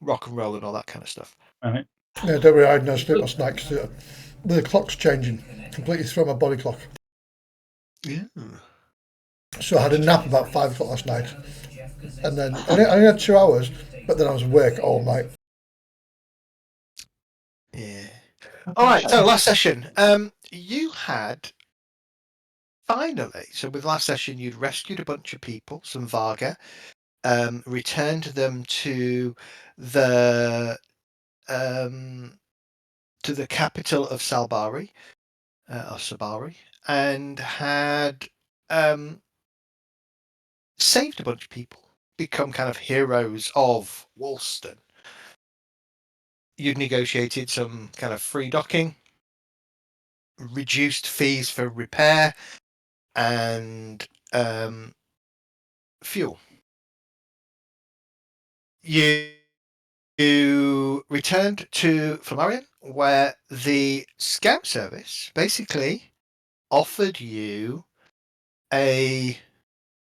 rock and roll and all that kind of stuff. Right. Yeah, don't worry, I had no sleep last night because the clock's changing. Completely throw my body clock. Yeah. So I had a nap about 5 o'clock last night. And then I only had 2 hours, but then I was awake all night. Yeah. All right. So last session, you had finally. So with last session, you'd rescued a bunch of people, some Varga, returned them to the capital of Salbari, or Sabari, and had saved a bunch of people, become kind of heroes of Woolston. You'd negotiated some kind of free docking, reduced fees for repair, and fuel. You returned to Flammarion, where the Scout Service basically offered you a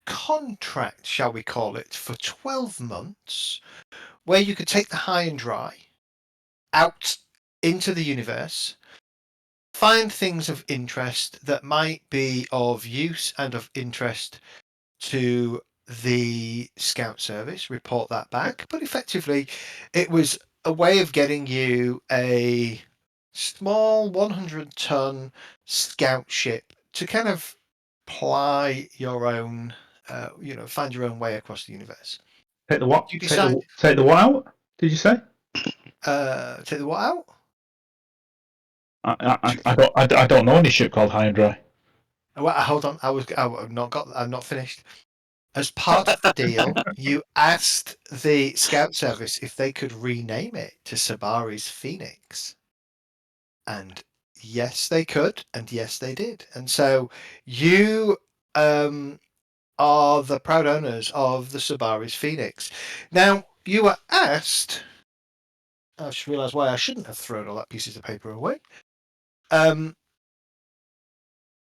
contract, shall we call it, for 12 months, where you could take the high and dry out into the universe, find things of interest that might be of use and of interest to the Scout Service, report that back. But effectively, it was a way of getting you a small 100-ton scout ship to kind of ply your own, find your own way across the universe. Take the what? You decide. Take the what out? Did you say? Take the what out? I don't know any ship called High and Dry. Well, hold on. I've not finished. As part of the deal, you asked the Scout Service if they could rename it to Sabari's Phoenix. And yes, they could, and yes, they did. And so you are the proud owners of the Sabari's Phoenix. Now, you were asked, I just realised why I shouldn't have thrown all that pieces of paper away,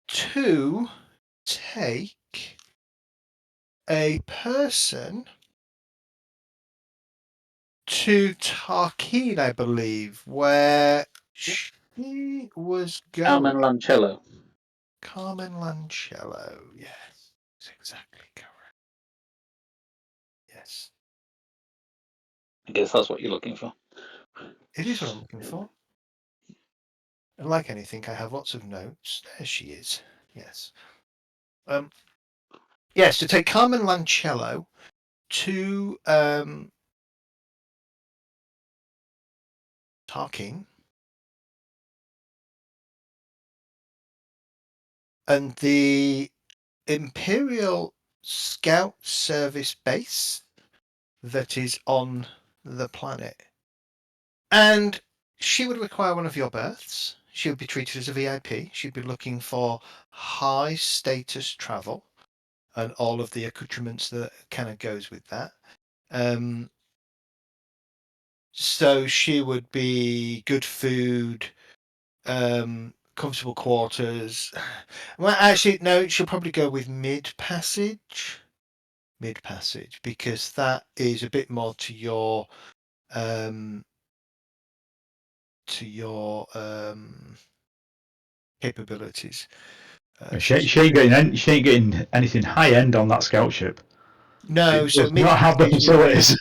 to take a person to Tarkeen, I believe, where she was going. Carmen Lancello. Carmen Lancello, yes, that's exactly correct. Yes. I guess that's what you're looking for. It is what I'm looking for. And like anything, I have lots of notes. There she is. Yes. Yes, to take Carmen Lancello to Tarkeen. And the Imperial Scout Service base that is on the planet. And she would require one of your berths. She would be treated as a VIP. She'd be looking for high status travel and all of the accoutrements that kind of goes with that. So she would be good food, comfortable quarters. Well, actually, no, she'll probably go with mid passage, because that is a bit more to your capabilities. She ain't getting anything high end on that scout ship. No, It so does not have the facilities.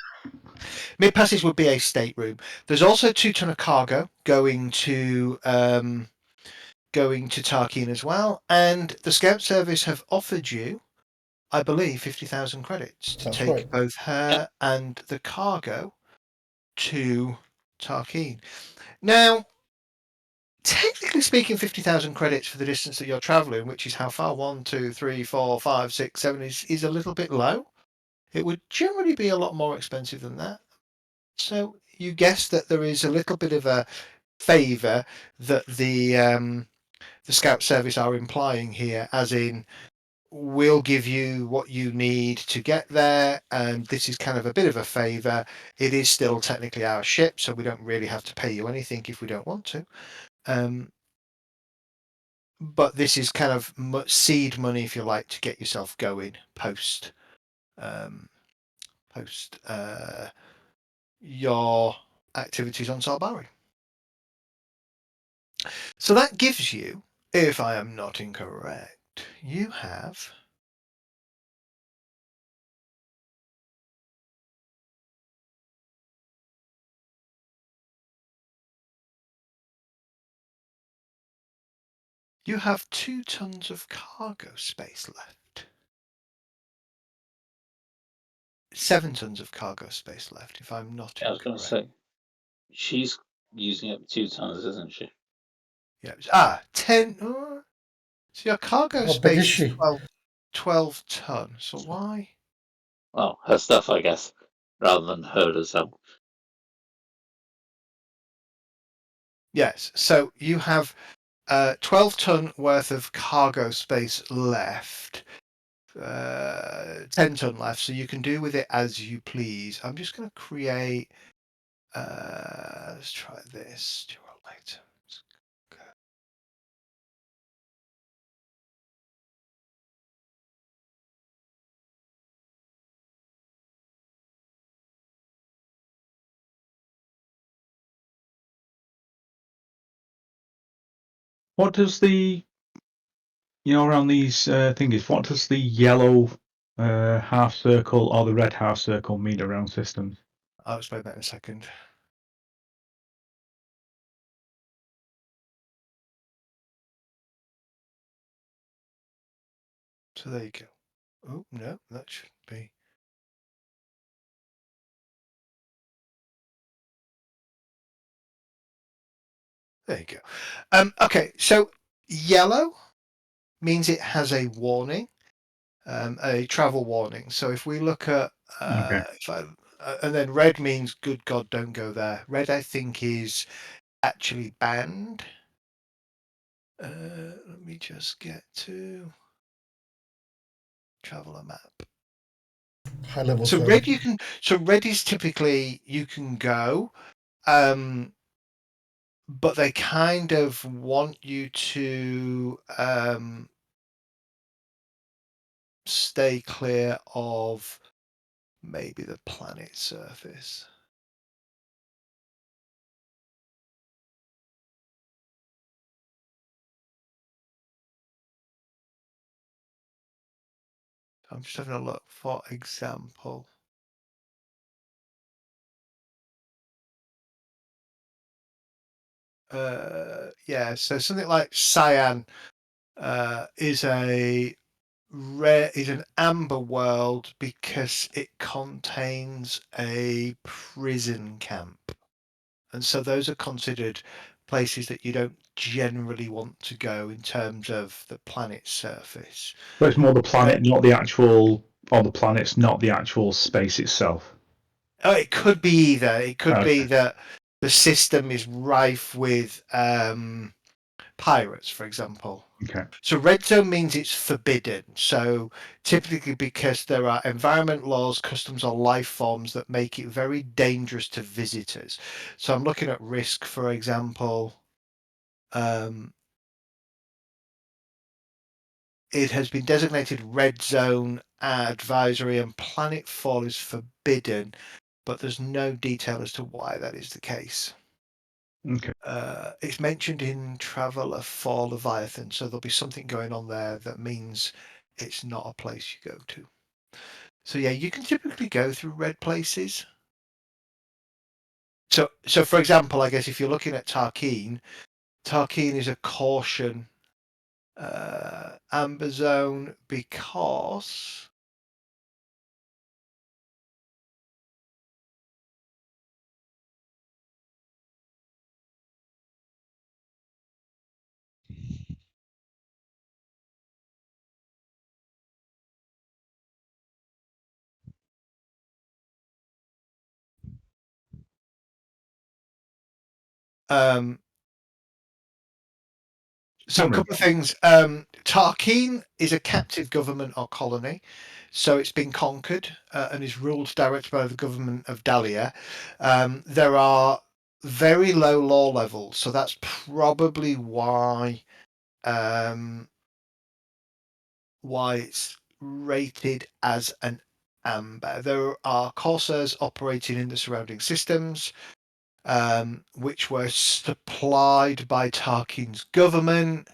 Mid passage would be a stateroom. There's also 2 ton of cargo going to Tarkeen as well, and the Scout Service have offered you, I believe, 50,000 credits to That's take right. both her and the cargo to Tarkeen. Now, technically speaking, 50,000 credits for the distance that you're travelling, which is how far? 1, 2, 3, 4, 5, 6, 7 is a little bit low. It would generally be a lot more expensive than that. So you guess that there is a little bit of a favour that the Scout Service are implying here, as in, we'll give you what you need to get there, and this is kind of a bit of a favour. It is still technically our ship, so we don't really have to pay you anything if we don't want to. But this is kind of seed money, if you like, to get yourself going post your activities on Salbari. So that gives you, if I am not incorrect, you have you have 2 tons of cargo space left. 7 tons of cargo space left, if I'm not I was going to incorrect. say, she's using up 2 tons, isn't she? Yeah. 10. So your cargo How big is space is she? 12 ton. So why? Well, her stuff, I guess, rather than her herself. Yes. So you have 12 ton worth of cargo space left. 10 ton left. So you can do with it as you please. I'm just going to create. Let's try this. Later. What does the around these thingies? What does the yellow half circle or the red half circle mean around systems? I'll explain that in a second. So there you go. Oh no, that shouldn't be. There you go. Okay, so yellow means it has a warning, a travel warning. So if we look at, Okay. and then red means good God, don't go there. Red, I think, is actually banned. Let me just get to traveler map. High level. So red, you can. So red is typically you can go. But they kind of want you to stay clear of maybe the planet surface. I'm just having a look, for example. Yeah, so something like cyan is an amber world because it contains a prison camp. And so those are considered places that you don't generally want to go in terms of the planet's surface. But it's more the planet, not the actual, or the planet's not the actual space itself. Oh, it could be either. It could be Okay. that the system is rife with pirates, for example. Okay. So red zone means it's forbidden. So typically because there are environment laws, customs, or life forms that make it very dangerous to visitors. So I'm looking at risk, for example. It has been designated red zone advisory and planetfall is forbidden, but there's no detail as to why that is the case. Okay. It's mentioned in Traveller for Leviathan, so there'll be something going on there that means it's not a place you go to. So yeah, you can typically go through red places. So for example, I guess if you're looking at Tarkeen is a caution amber zone because so a couple of things. Tarkeen is a captive government or colony, so it's been conquered and is ruled directly by the government of Dahlia. There are very low law levels, so that's probably why it's rated as an amber. There are Corsairs operating in the surrounding systems, which were supplied by Tarkin's government.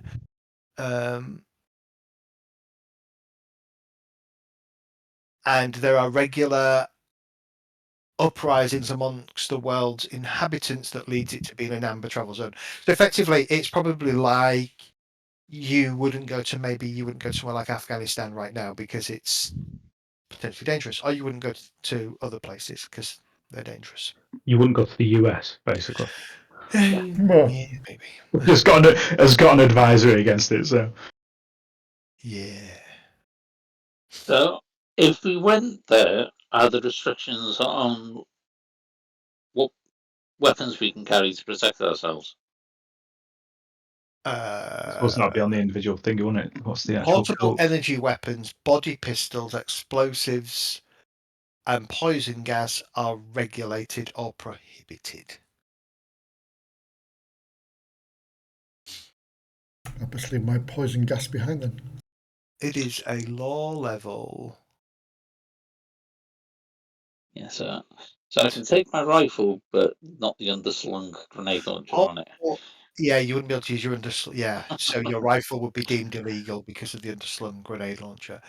And there are regular uprisings amongst the world's inhabitants that leads it to being an amber travel zone. So effectively, it's probably like you wouldn't go somewhere like Afghanistan right now because it's potentially dangerous, or you wouldn't go to other places because they're dangerous. You wouldn't go to the US, basically. Well, Yeah, maybe. Has got an advisory against it, so. Yeah. So, if we went there, are there restrictions on what weapons we can carry to protect ourselves? I suppose that'd be on the individual thing, wouldn't it? What's the actual Portable code? energy weapons, body pistols, explosives, and poison gas are regulated or prohibited. I best leave my poison gas behind then. It is a law level. Yeah, so I can take my rifle, but not the underslung grenade launcher on it. Yeah, you wouldn't be able to use your underslung. Yeah, so your rifle would be deemed illegal because of the underslung grenade launcher.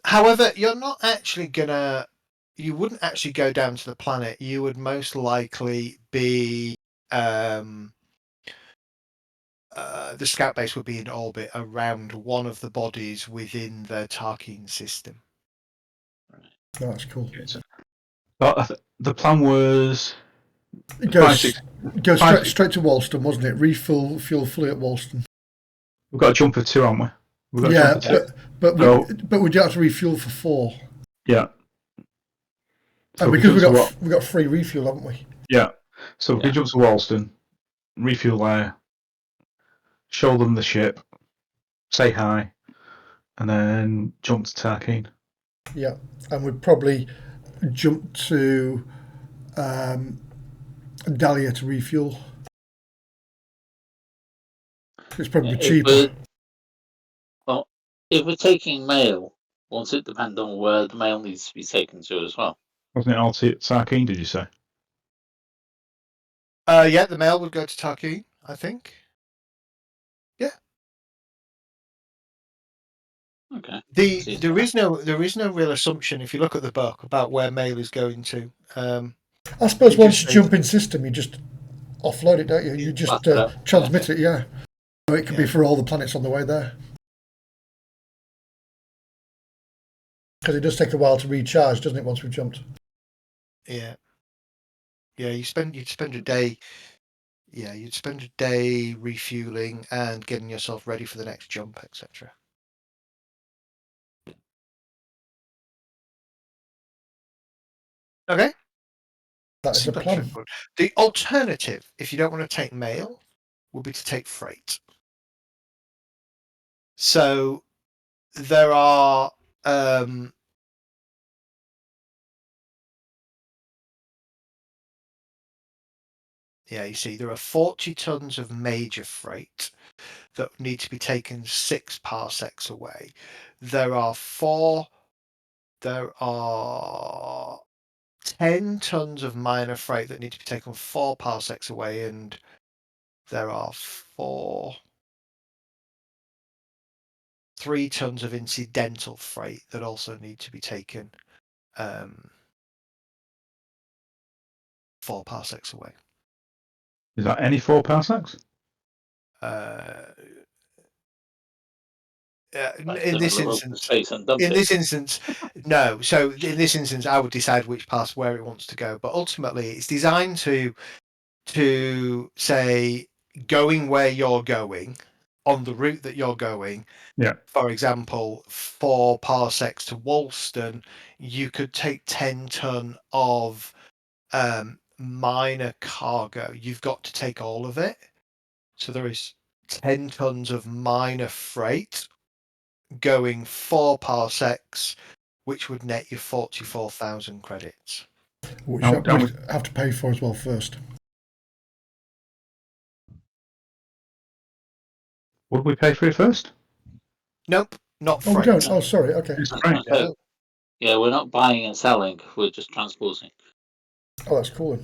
However, you're not actually gonna. You wouldn't actually go down to the planet. You would most likely be. The scout base would be in orbit around one of the bodies within the Tarkin system. Oh, that's cool. But the plan was It goes 5, straight to Walston, wasn't it? Refuel fuel fully at Walston. we've got a jump for 2, haven't we? We've got a Yeah, jump for 2. but we do have to refuel for 4. Yeah. And because we got free refuel, haven't we? Yeah. So we can jump to Walston, refuel there, show them the ship, say hi, and then jump to Tarkin. Yeah, and we'd probably jump to Dahlia to refuel. It's probably cheaper. If we're taking mail, won't it depend on where the mail needs to be taken to as well? Wasn't it all to Tarkin, did you say? Yeah, the mail would go to Tarkin, I think. Yeah. Okay. There is no real assumption if you look at the book about where mail is going to. I suppose it once just you says- jump in system, you just offload it, don't you? You just transmit it, yeah. So it could be for all the planets on the way there. Because it does take a while to recharge, doesn't it, once we've jumped? Yeah. Yeah, you'd spend a day. Yeah, you'd spend a day refueling and getting yourself ready for the next jump, etc. Okay. That is a plan. The alternative, if you don't want to take mail, would be to take freight. So there are you see, there are 40 tons of major freight that need to be taken 6 parsecs away. There are 10 tons of minor freight that need to be taken 4 parsecs away, and there are 3 tons of incidental freight that also need to be taken 4 parsecs away. Is that any 4 parsecs? In this instance, no. So in this instance, I would decide which pass where it wants to go. But ultimately, it's designed to say going where you're going on the route that you're going. Yeah. For example, 4 parsecs to Walston, you could take 10 ton of minor cargo. You've got to take all of it. So there is 10 tons of minor freight going 4 parsecs, which would net you 44,000 credits. Which we have to pay for as well first. Would we pay for it first? Nope, not freight. We don't. Oh, sorry. Okay. It's freight. No. Yeah, we're not buying and selling. We're just transporting. Oh, that's cool.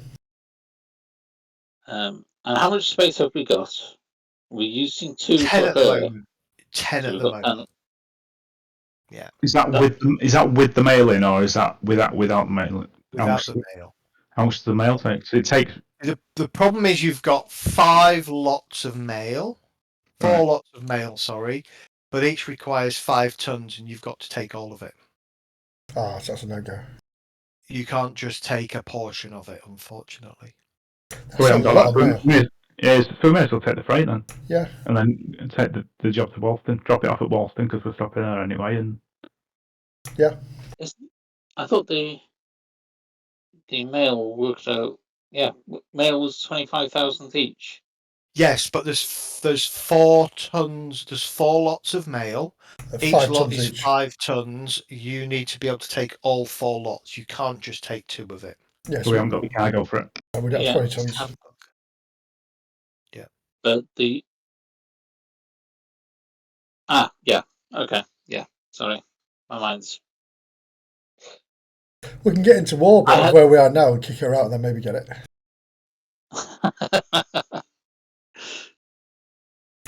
And how much space have we got? We're using 2 10 for at the her. moment. 10 So at we've the got moment. 10. Yeah. Is that with the mail-in, or is that without the mail-in? Without the mail. How much does the mail take? So it takes. The problem is you've got 5 lots of mail. 4 Right. lots of mail, sorry. But each requires 5 tons and you've got to take all of it. Ah, so that's a no-go. You can't just take a portion of it, unfortunately. That's So we haven't a got lot that. of mail. So we may as well take the freight then. Yeah. And then take the job to Walston, drop it off at Walston because we're stopping there anyway. And I thought the mail worked out. Yeah, mail was 25,000 each. Yes, but there's 4 tons. There's 4 lots of mail. Each 5 lot tons is each. 5 tons. You need to be able to take all 4 lots. You can't just take 2 of it. Yes, so we haven't got the cargo for it. we don't have Yeah. 20 tons. Yeah. But yeah. Okay. Yeah. Sorry. My mind's. We can get into orbit of where we are now and kick her out and then maybe get it.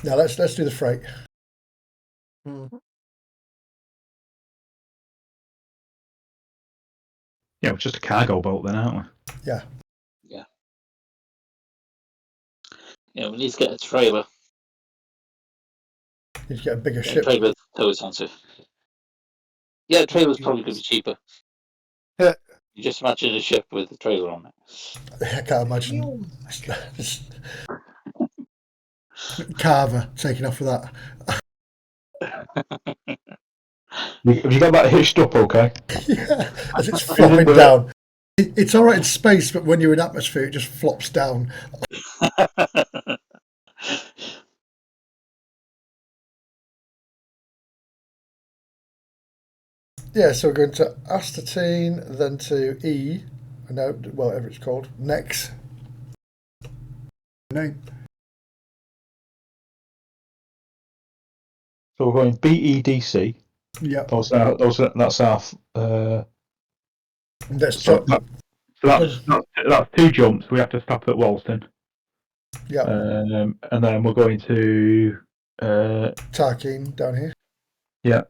Now let's do the freight. Mhm. Yeah, it's just a cargo boat then, aren't we? Yeah. Yeah. Yeah, we need to get a trailer. Need to get a bigger Get a ship. trailer to tow it onto. Yeah, a trailer's probably going to be cheaper. Yeah. You just imagine a ship with a trailer on it. I can't imagine Carver taking off with that. Have you got that hitched up okay? Yeah, as it's flopping down. It's all right in space, but when you're in atmosphere, it just flops down. Yeah, so we're going to Astatine, then to E, no, whatever it's called, Nex. Name. So we're going BEDC. Yeah. That's our. Let's So jump. that's 2 jumps. We have to stop at Walston. Yeah. And then we're going to. Tarkine down here. Yeah.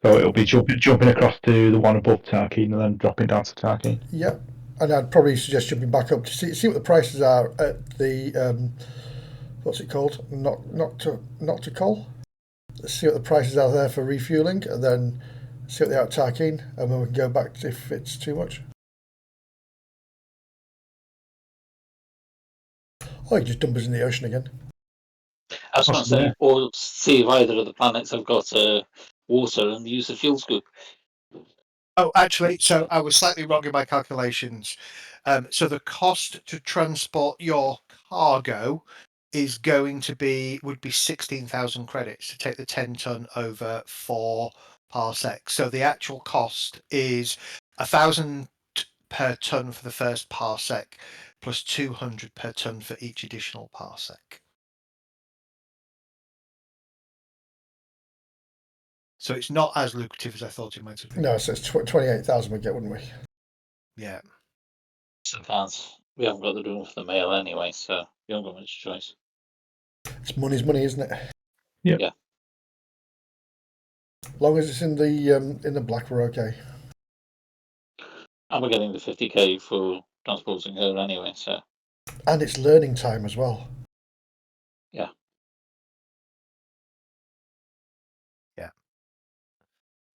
So it'll be jumping across to the one above Tarkine and then dropping down to Tarkine. Yeah. And I'd probably suggest jumping back up to see what the prices are at the what's it called? Not to call. Let's see what the prices are there for refueling, and then see what they are at Tarkine, and then we can go back if it's too much. Or you just dump us in the ocean again. I was going to say, or see if either of the planets have got water and use the fuel scoop. Oh, actually, so I was slightly wrong in my calculations. So the cost to transport your cargo is going to would be 16,000 credits to take the 10-ton over 4 parsecs. So the actual cost is 1,000 per ton for the first parsec, plus 200 per ton for each additional parsec. So it's not as lucrative as I thought it might have been. No, so it's 28,000 we'd get, wouldn't we? Yeah. So we haven't got the room for the mail anyway, so we haven't got much choice. It's money's money, isn't it? Yep. Yeah. As long as it's in the black, we're okay. And we're getting the 50k for transporting her anyway, so. And it's learning time as well. Yeah. Yeah.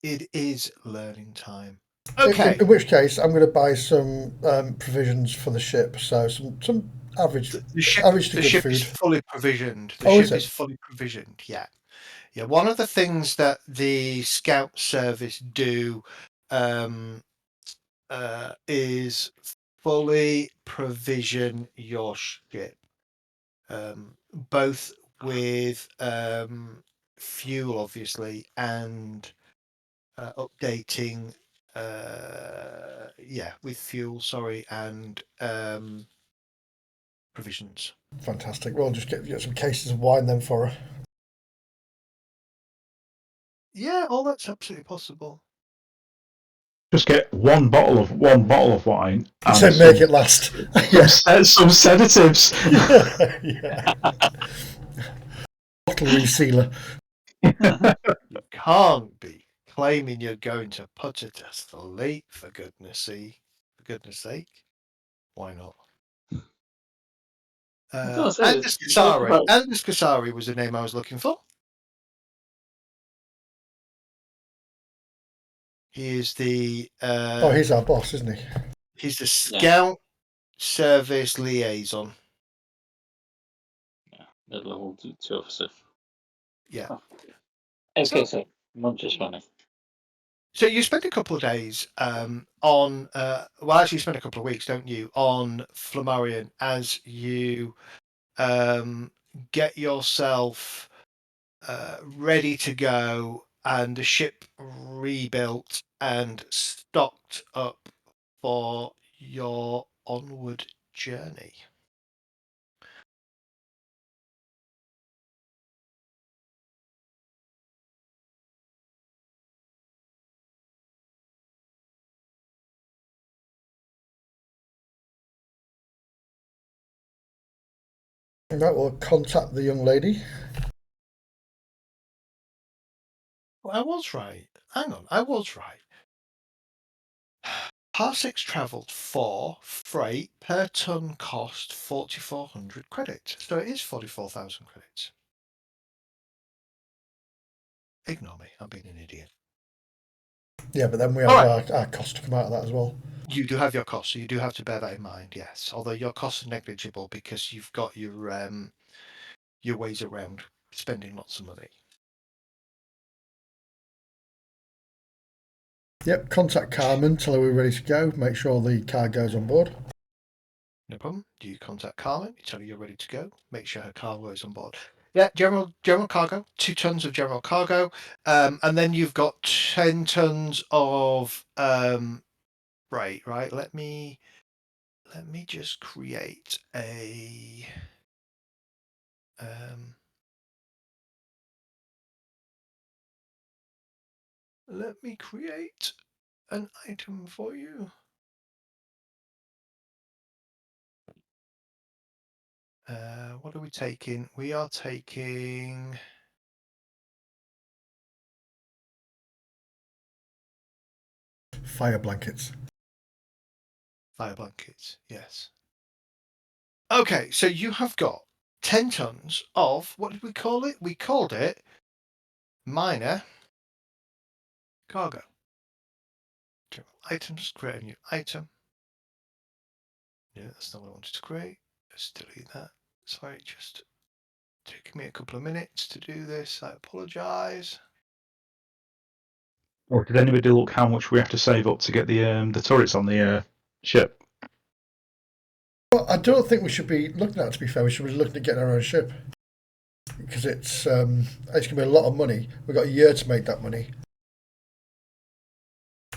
It is learning time. Okay. In which case, I'm going to buy some provisions for the ship. So some average to good ship food. is fully provisioned. Oh, The ship is fully provisioned. Yeah. Yeah. One of the things that the Scout Service do is fully provision your ship, both with fuel, obviously, and updating. With fuel. Sorry, and provisions. Fantastic. We'll just get some cases of wine then for her. Yeah, that's absolutely possible. Just get one bottle of wine and So make it last. Yeah. some sedatives. Yeah. Bottle resealer. You can't be claiming you're going to put it to sleep, for goodness sake. Why not? gonna say, Anders it's not Kasari. about- Anders Kasari was the name I was looking for. He is the He's our boss, isn't he? he's the Scout Service Liaison. Yeah, mid-level two officer. Yeah. Okay, so Munch is funny. So you spend a couple of days on actually you spend a couple of weeks, don't you, on Flammarion as you get yourself ready to go and the ship rebuilt and stocked up for your onward journey. Right, we'll contact the young lady. Well, I was right. Hang on, I was right. Parsecs travelled for freight per ton cost 4,400 credits. So it is 44,000 credits. Ignore me, I'm being an idiot. Yeah, but then we have our cost to come out of that as well. You do have your costs, so you do have to bear that in mind, yes. Although your costs are negligible because you've got your ways around spending lots of money. Yep, contact Carmen, tell her we're ready to go, make sure the car goes on board. No problem. Do you contact Carmen? You tell her you're ready to go. Make sure her cargo is on board. Yeah, general cargo. 2 tons of general cargo, and then you've got 10 tons of right. Let me just create a let me create an item for you. What are we taking? We are taking Fire blankets. fire blankets. Yes. Okay, so you have got 10 tons of, what did we call it? We called it minor cargo. General items, create a new item. Yeah, that's not what I wanted to create. Let's delete that. Sorry, just taking me a couple of minutes to do this. I apologise. Or did anybody look how much we have to save up to get the turrets on the ship? Well, I don't think we should be looking at it, to be fair. We should be looking at getting our own ship. Because it's going to be a lot of money. We've got a year to make that money.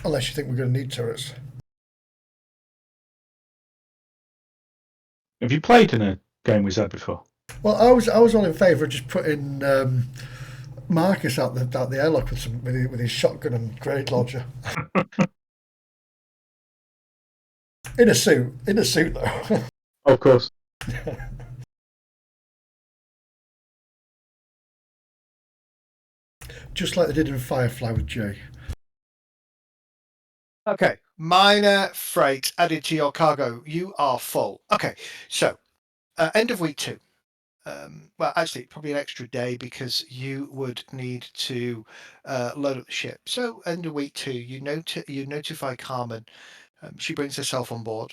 Unless you think we're going to need turrets. Have you played in a game with Zed before? Well, I was all in favour of just putting Marcus out the airlock with his shotgun and grenade launcher. In a suit though. Of course. Just like they did in Firefly with Jay. Okay, minor freight added to your cargo. You are full. Okay, so end of week 2. Well, actually, probably an extra day because you would need to load up the ship. So end of week 2, you notify Carmen. She brings herself on board.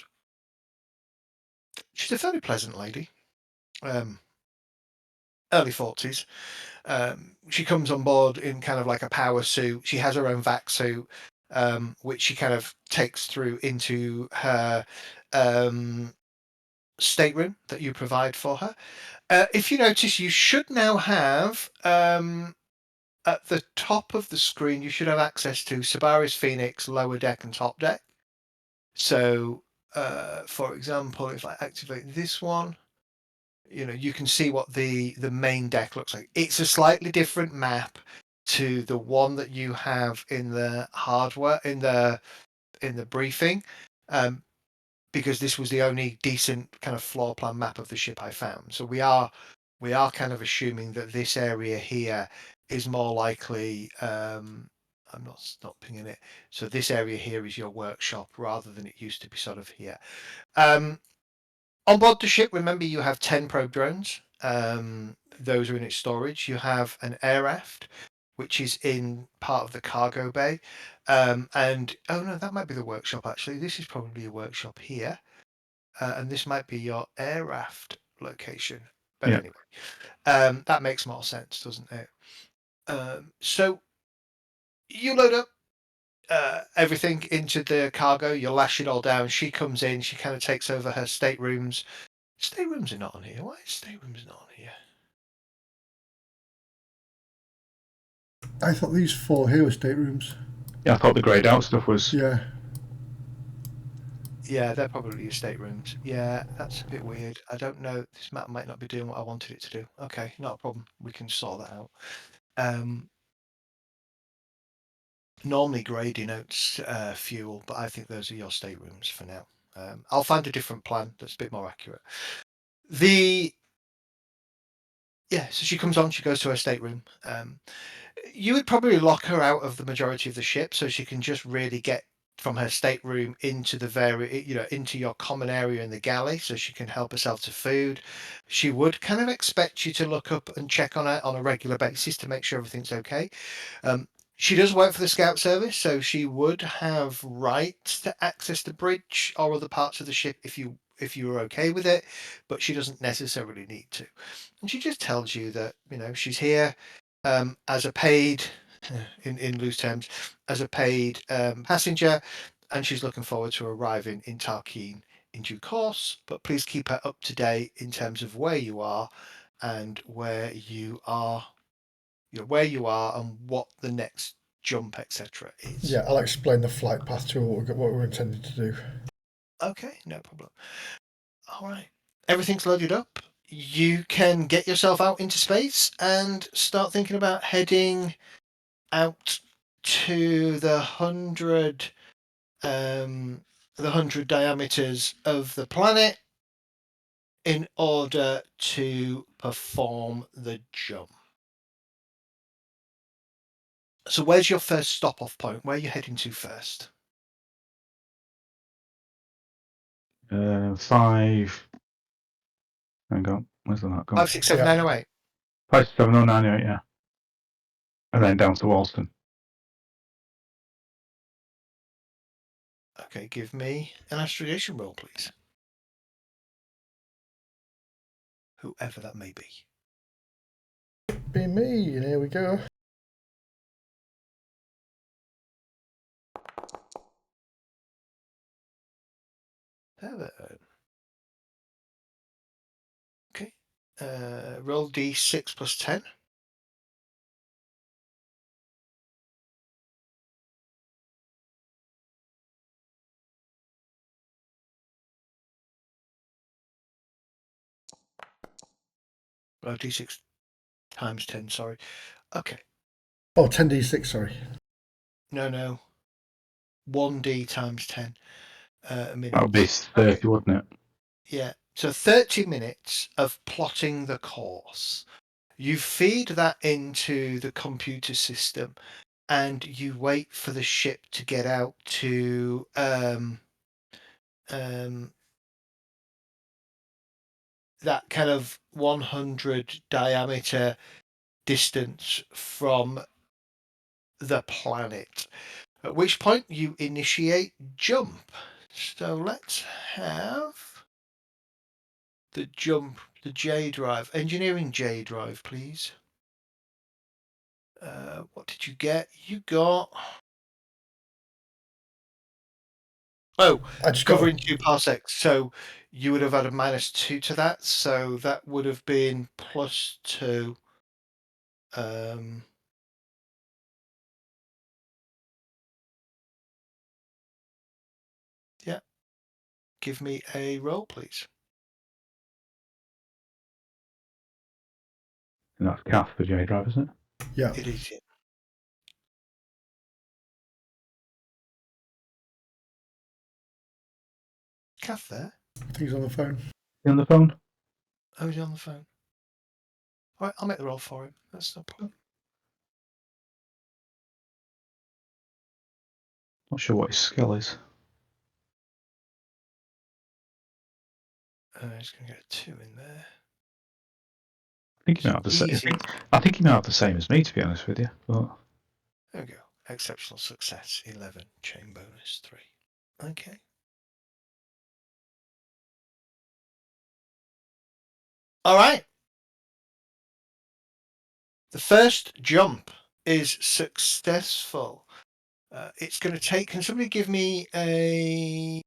She's a fairly pleasant lady. Early 40s. She comes on board in kind of like a power suit. She has her own vac suit, which she kind of takes through into her stateroom that you provide for her. If you notice, you should now have at the top of the screen, you should have access to Sabaris Phoenix lower deck and top deck. So, for example, if I activate this one, you can see what the main deck looks like. It's a slightly different map to the one that you have in the hardware, in the in the briefing, because this was the only decent kind of floor plan map of the ship I found. So we are kind of assuming that this area here is more likely. I'm not stopping in it. So this area here is your workshop rather than it used to be sort of here. On board the ship, remember you have 10 probe drones. Those are in its storage. You have an air aft, which is in part of the cargo bay. And oh no, that might be the workshop actually. This is probably a workshop here. And this might be your air aft location. But Yeah. anyway, that makes more sense, doesn't it? So you load up everything into the cargo, you lash it all down. She comes in, she kind of takes over her staterooms. Staterooms are not on here. Why is staterooms not on here? I thought these 4 here were staterooms. Yeah, I thought the greyed out stuff was. Yeah. Yeah, they're probably your staterooms. Yeah, that's a bit weird. I don't know. This map might not be doing what I wanted it to do. Okay, not a problem. We can sort that out. Normally grey denotes fuel, but I think those are your staterooms for now. I'll find a different plan that's a bit more accurate. So she comes on, she goes to her stateroom. You would probably lock her out of the majority of the ship so she can just really get from her stateroom into the into your common area in the galley so she can help herself to food. She would kind of expect you to look up and check on her on a regular basis to make sure everything's okay. She does work for the scout service, so she would have rights to access the bridge or other parts of the ship if you were okay with it, but she doesn't necessarily need to. And she just tells you that she's here as a paid, in loose terms, as a paid passenger, and she's looking forward to arriving in Tarkeen in due course. But please keep her up to date in terms of where you are and where you are and what the next jump, etc. is. Yeah, I'll explain the flight path to her, what we're intending to do. Okay, no problem. All right, everything's loaded up. You can get yourself out into space and start thinking about heading out to the 100 diameters of the planet in order to perform the jump. So where's your first stop off point? Where are you heading to first? 5. Hang on, where's the map gone? 5, 6, 7, 9, 0, 8. 5, 7, 0, 9, 8, yeah. And then down to Walston. Okay, give me an astrogation roll, please. Whoever that may be. Be me, and here we go. Okay. Roll d6 plus 10. Roll d6 times 10, sorry. Okay. Oh, 10d6, sorry. No. 1d times 10 minutes. That would be 30, wouldn't it? Yeah. So 30 minutes of plotting the course. You feed that into the computer system and you wait for the ship to get out to that kind of 100 diameter distance from the planet, at which point you initiate jump. So let's have the jump, the J drive, engineering J drive, please. What did you get? You got... Oh, I just covering 2 parsecs. So you would have had a -2 to that. So that would have been +2. Yeah. Give me a roll, please. And that's CAF for J drive, isn't it? Yeah. It is. Kath there? I think he's on the phone. You on the phone? Oh, he's on the phone. All right, I'll make the roll for him. That's no problem. Not sure what his skill is. He's going to get a 2 in there. I think he might have the same. Easy. I think he might have the same as me, to be honest with you. But There we go. Exceptional success, 11. Chain bonus, 3. Okay. All right. The first jump is successful. It's going to take. Can somebody give me a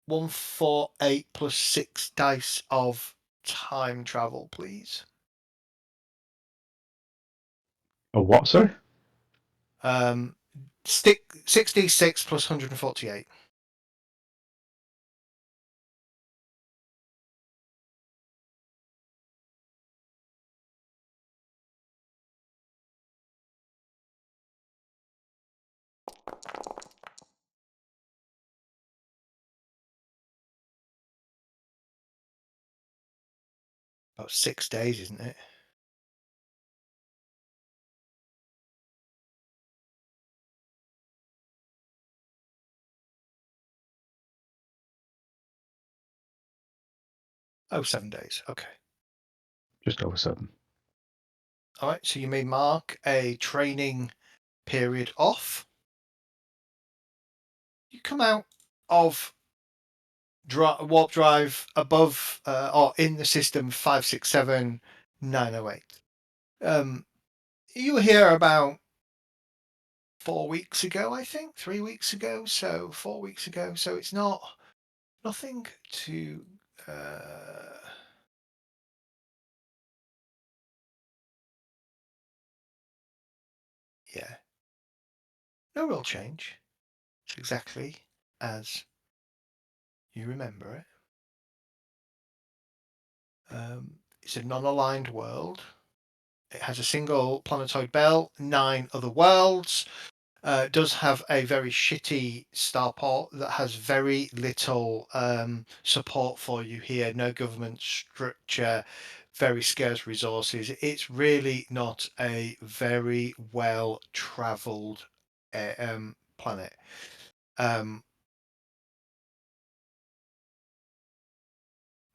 148 plus 6 dice of time travel, please? a what, sorry? 6d6 plus 148. About 6 days, isn't it? Oh, 7 days. Okay. Just over 7. All right. So you may mark a training period off. You come out of warp drive above or in the system 567908. You were here about 4 weeks ago, I think, 3 weeks ago, so 4 weeks ago. So it's nothing to yeah, no real change. It's exactly as you remember it. It's a non-aligned world. It has a single planetoid belt, 9 other worlds. Does have a very shitty starport that has very little support for you here. No government structure, very scarce resources. It's really not a very well travelled planet.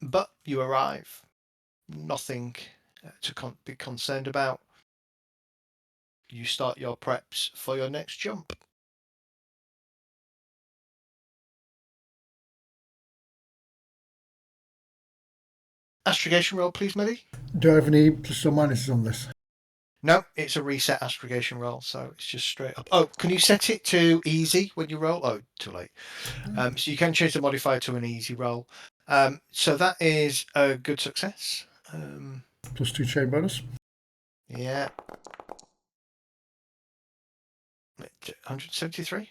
But you arrive. Nothing to be concerned about. You start your preps for your next jump. Astrogation roll, please, Millie. Do I have any plus or minuses on this? No, it's a reset astrogation roll, so it's just straight up. Oh, can you set it to easy when you roll? Oh, too late. So you can change the modifier to an easy roll. So that is a good success. Plus 2 chain bonus. Yeah. 173.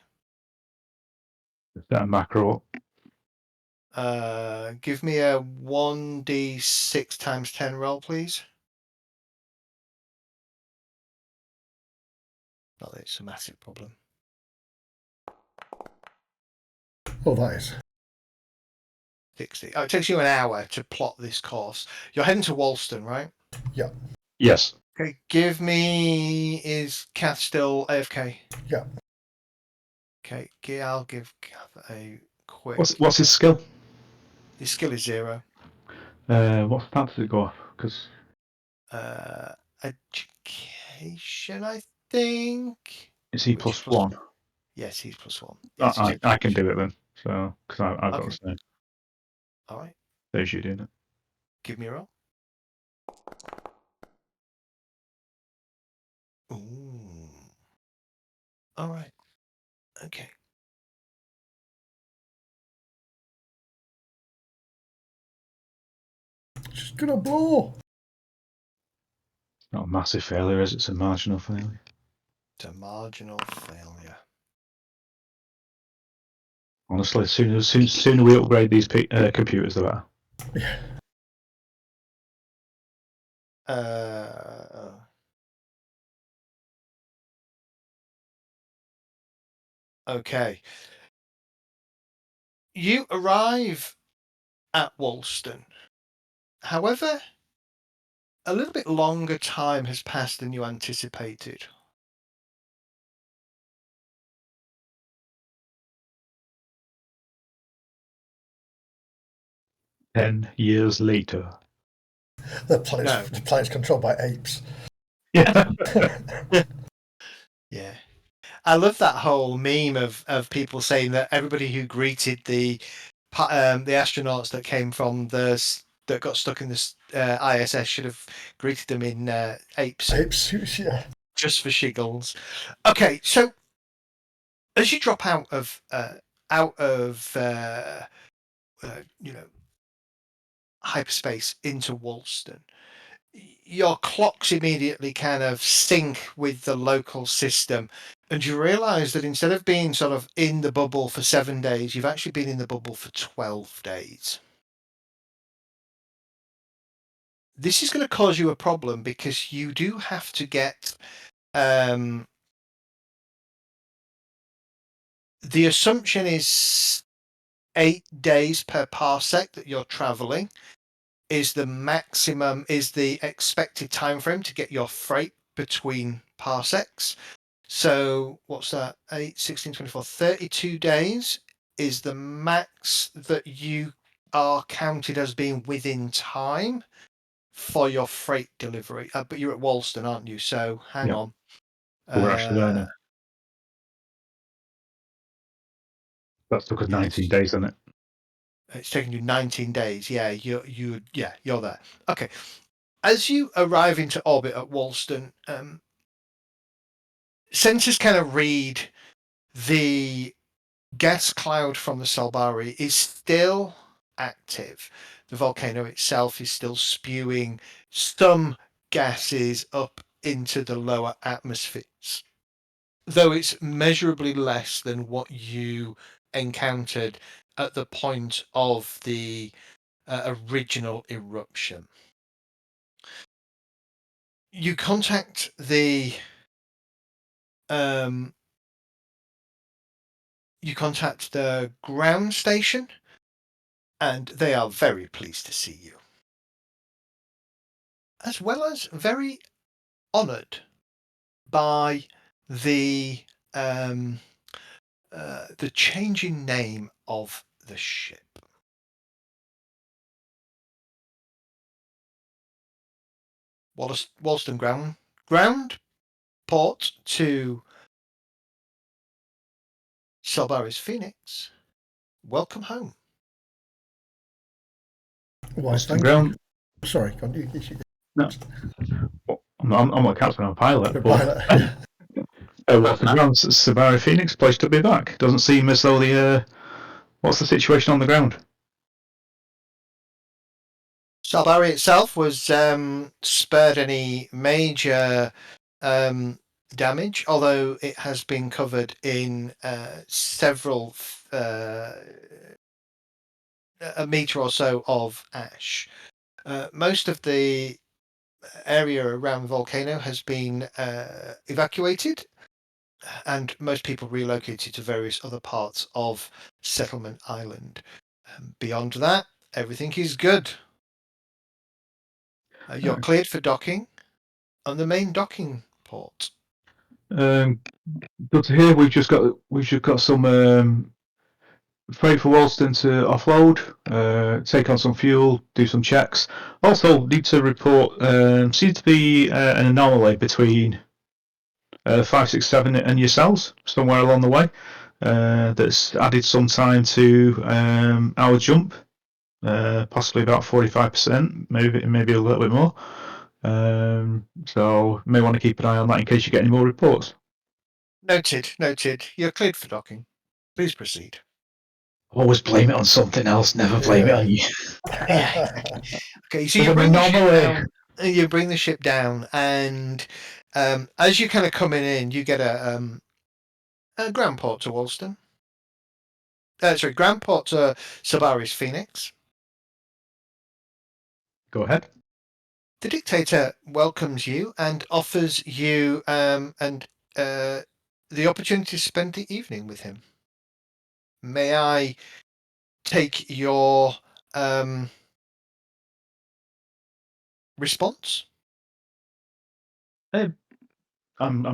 Is that a macro? Give me a 1d6 times 10 roll, please. Not that it's a massive problem. Oh, that is. 60. Oh, it takes you an hour to plot this course. You're heading to Walston, right? Yeah. Yes. Okay, give me. Is Kath still AFK? Yeah. Okay, I'll give Kath a quick. What's his skill? His skill is 0. What stat does it go off? Because Education, I think. is he Which is plus 1? Yes, he's +1. Yes, I can do it then. So because I've got Okay. the same. All right, There's you doing it. give me a roll. Ooh. All right. Okay. She's gonna blow. It's not a massive failure, is it? It's a marginal failure. It's a marginal failure. Honestly, sooner we upgrade these computers, the better. Yeah. Okay. You arrive at Woolston. However, a little bit longer time has passed than you anticipated. 10 years later. The No. planet's controlled by apes. Yeah. Yeah. I love that whole meme of people saying that everybody who greeted the astronauts that came from that got stuck in this ISS should have greeted them in ape suits, Ape suits, yeah. just for shiggles. Okay, so as you drop out of hyperspace into Woolston, your clocks immediately kind of sync with the local system, and you realize that instead of being sort of in the bubble for 7 days, you've actually been in the bubble for 12 days. This is going to cause you a problem because you do have to get the assumption is 8 days per parsec that you're traveling is the maximum, is the expected time frame to get your freight between parsecs. So what's that? 8, 16, 24, 32 days is the max that you are counted as being within time for your freight delivery. But you're at Woolston, aren't you? So hang Yeah. on. We're actually there now. That took us 19 days, didn't it? It's taken you 19 days. Yeah, you're there. Okay. As you arrive into orbit at Woolston, sensors kind of read the gas cloud from the Salbari is still active. The volcano itself is still spewing some gases up into the lower atmospheres, though it's measurably less than what you encountered at the point of the original eruption. You contact the ground station, and they are very pleased to see you, as well as very honoured by the changing name of the ship. Wolston ground port to Selbaris Phoenix. Welcome home. Why, Boston thank ground. you. Sorry, go on, you No. I'm not a captain, I'm a pilot. the But pilot. Boston ground, Sabari Phoenix, pleasure to be back. Doesn't seem as though the. What's the situation on the ground? Salbari itself was spared any major damage, although it has been covered in several a meter or so of ash. Most of the area around the volcano has been evacuated, and most people relocated to various other parts of Settlement Island. Beyond that, everything is good. You're cleared for docking on the main docking port. Good to hear. We've just got some freight for Wolston to offload, take on some fuel, do some checks. Also, need to report. Seems to be an anomaly between 567 and yourselves somewhere along the way. That's added some time to our jump, possibly about 45%, maybe a little bit more. So may want to keep an eye on that in case you get any more reports. Noted. You're cleared for docking. Please proceed. Always blame it on something else. Never blame it on you. Yeah, exactly. Okay, so There's you an bring the ship anomaly. down. You bring the ship down, and as you kind of coming in, you get a ground port to Woolston. Ground port to Sabaris Phoenix. Go ahead. The dictator welcomes you and offers you the opportunity to spend the evening with him. May I take your response? I'm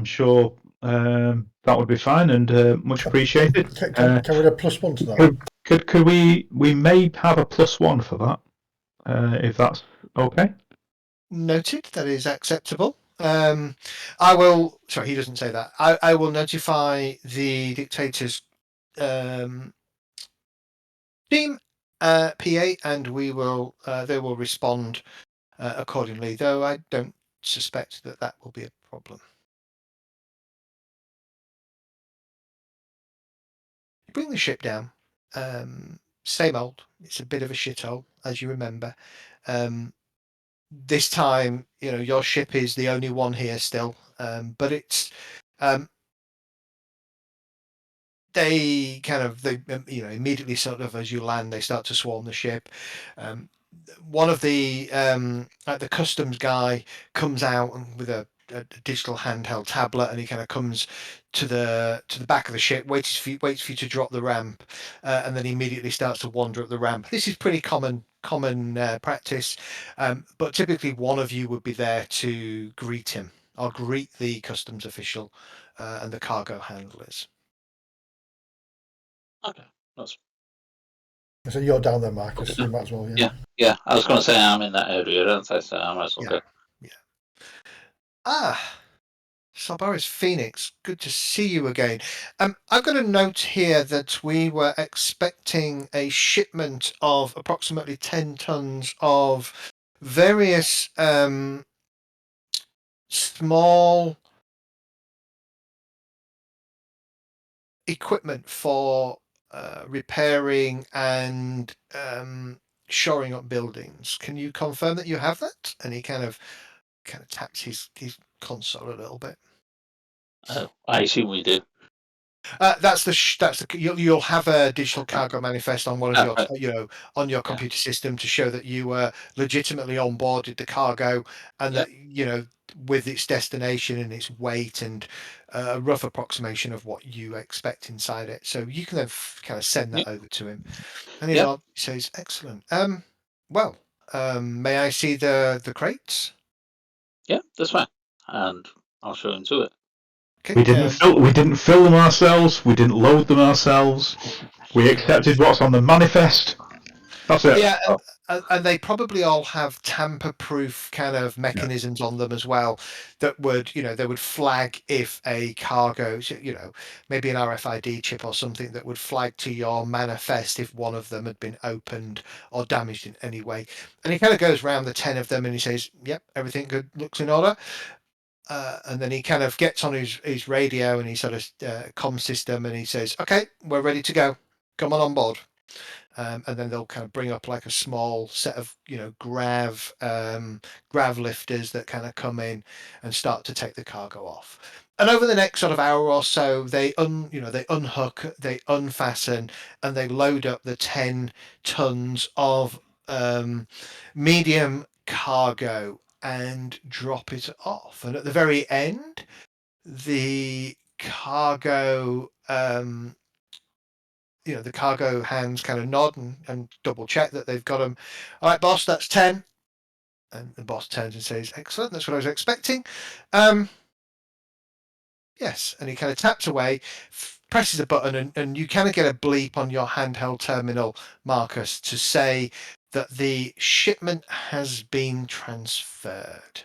sure that would be fine and much appreciated. Can we add a +1 to that? Could we may have a +1 for that, if that's okay? Noted. That is acceptable. I will. Sorry, he doesn't say that. I will notify the dictator's team, PA, and we will. They will respond accordingly. Though I don't suspect that will be a problem. You bring the ship down. Same old. It's a bit of a shithole, as you remember. This time, your ship is the only one here still, but it's they immediately sort of as you land, they start to swarm the ship. One of the customs guy comes out with a digital handheld tablet, and he kind of comes to the back of the ship, waits for you to drop the ramp, and then he immediately starts to wander up the ramp. This is pretty common practice, but typically one of you would be there to greet him or greet the customs official and the cargo handlers. Okay, that's So you're down there, Marcus. So you might as well. yeah. I was going to say I'm in that area, don't I? So I might as well go. Yeah. Salbaris Phoenix, good to see you again. I've got a note here that we were expecting a shipment of approximately 10 tons of various small equipment for repairing and shoring up buildings. Can you confirm that you have that? And he kind of taps his console a little bit. I assume we do. That's the you'll have a digital cargo manifest on one of your on your computer system to show that you were legitimately on boarded the cargo, and that with its destination and its weight and a rough approximation of what you expect inside it. So you can then kind of send that over to him, and he says, "Excellent. Well, may I see the crates?" Yeah, that's fine, and I'll show him to it. Okay, We didn't fill them ourselves. We didn't load them ourselves. We accepted what's on the manifest. That's it. Yeah, and they probably all have tamper-proof kind of mechanisms on them as well that would, they would flag if a cargo, maybe an RFID chip or something that would flag to your manifest if one of them had been opened or damaged in any way. And he kind of goes around the 10 of them and he says, "Yep, everything good, looks in order." And then he kind of gets on his radio and his sort of comm system, and he says, "Okay, we're ready to go. Come on board." And then they'll kind of bring up like a small set of grav lifters that kind of come in and start to take the cargo off. And over the next sort of hour or so, they unhook, they unfasten, and they load up the 10 tons of medium cargo and drop it off. And at the very end, the cargo the cargo hands kind of nod and double check that they've got them. "All right, boss, that's 10. And the boss turns and says, "Excellent, that's what I was expecting." Yes, and he kind of taps away, presses a button, and you kind of get a bleep on your handheld terminal, Marcus, to say that the shipment has been transferred.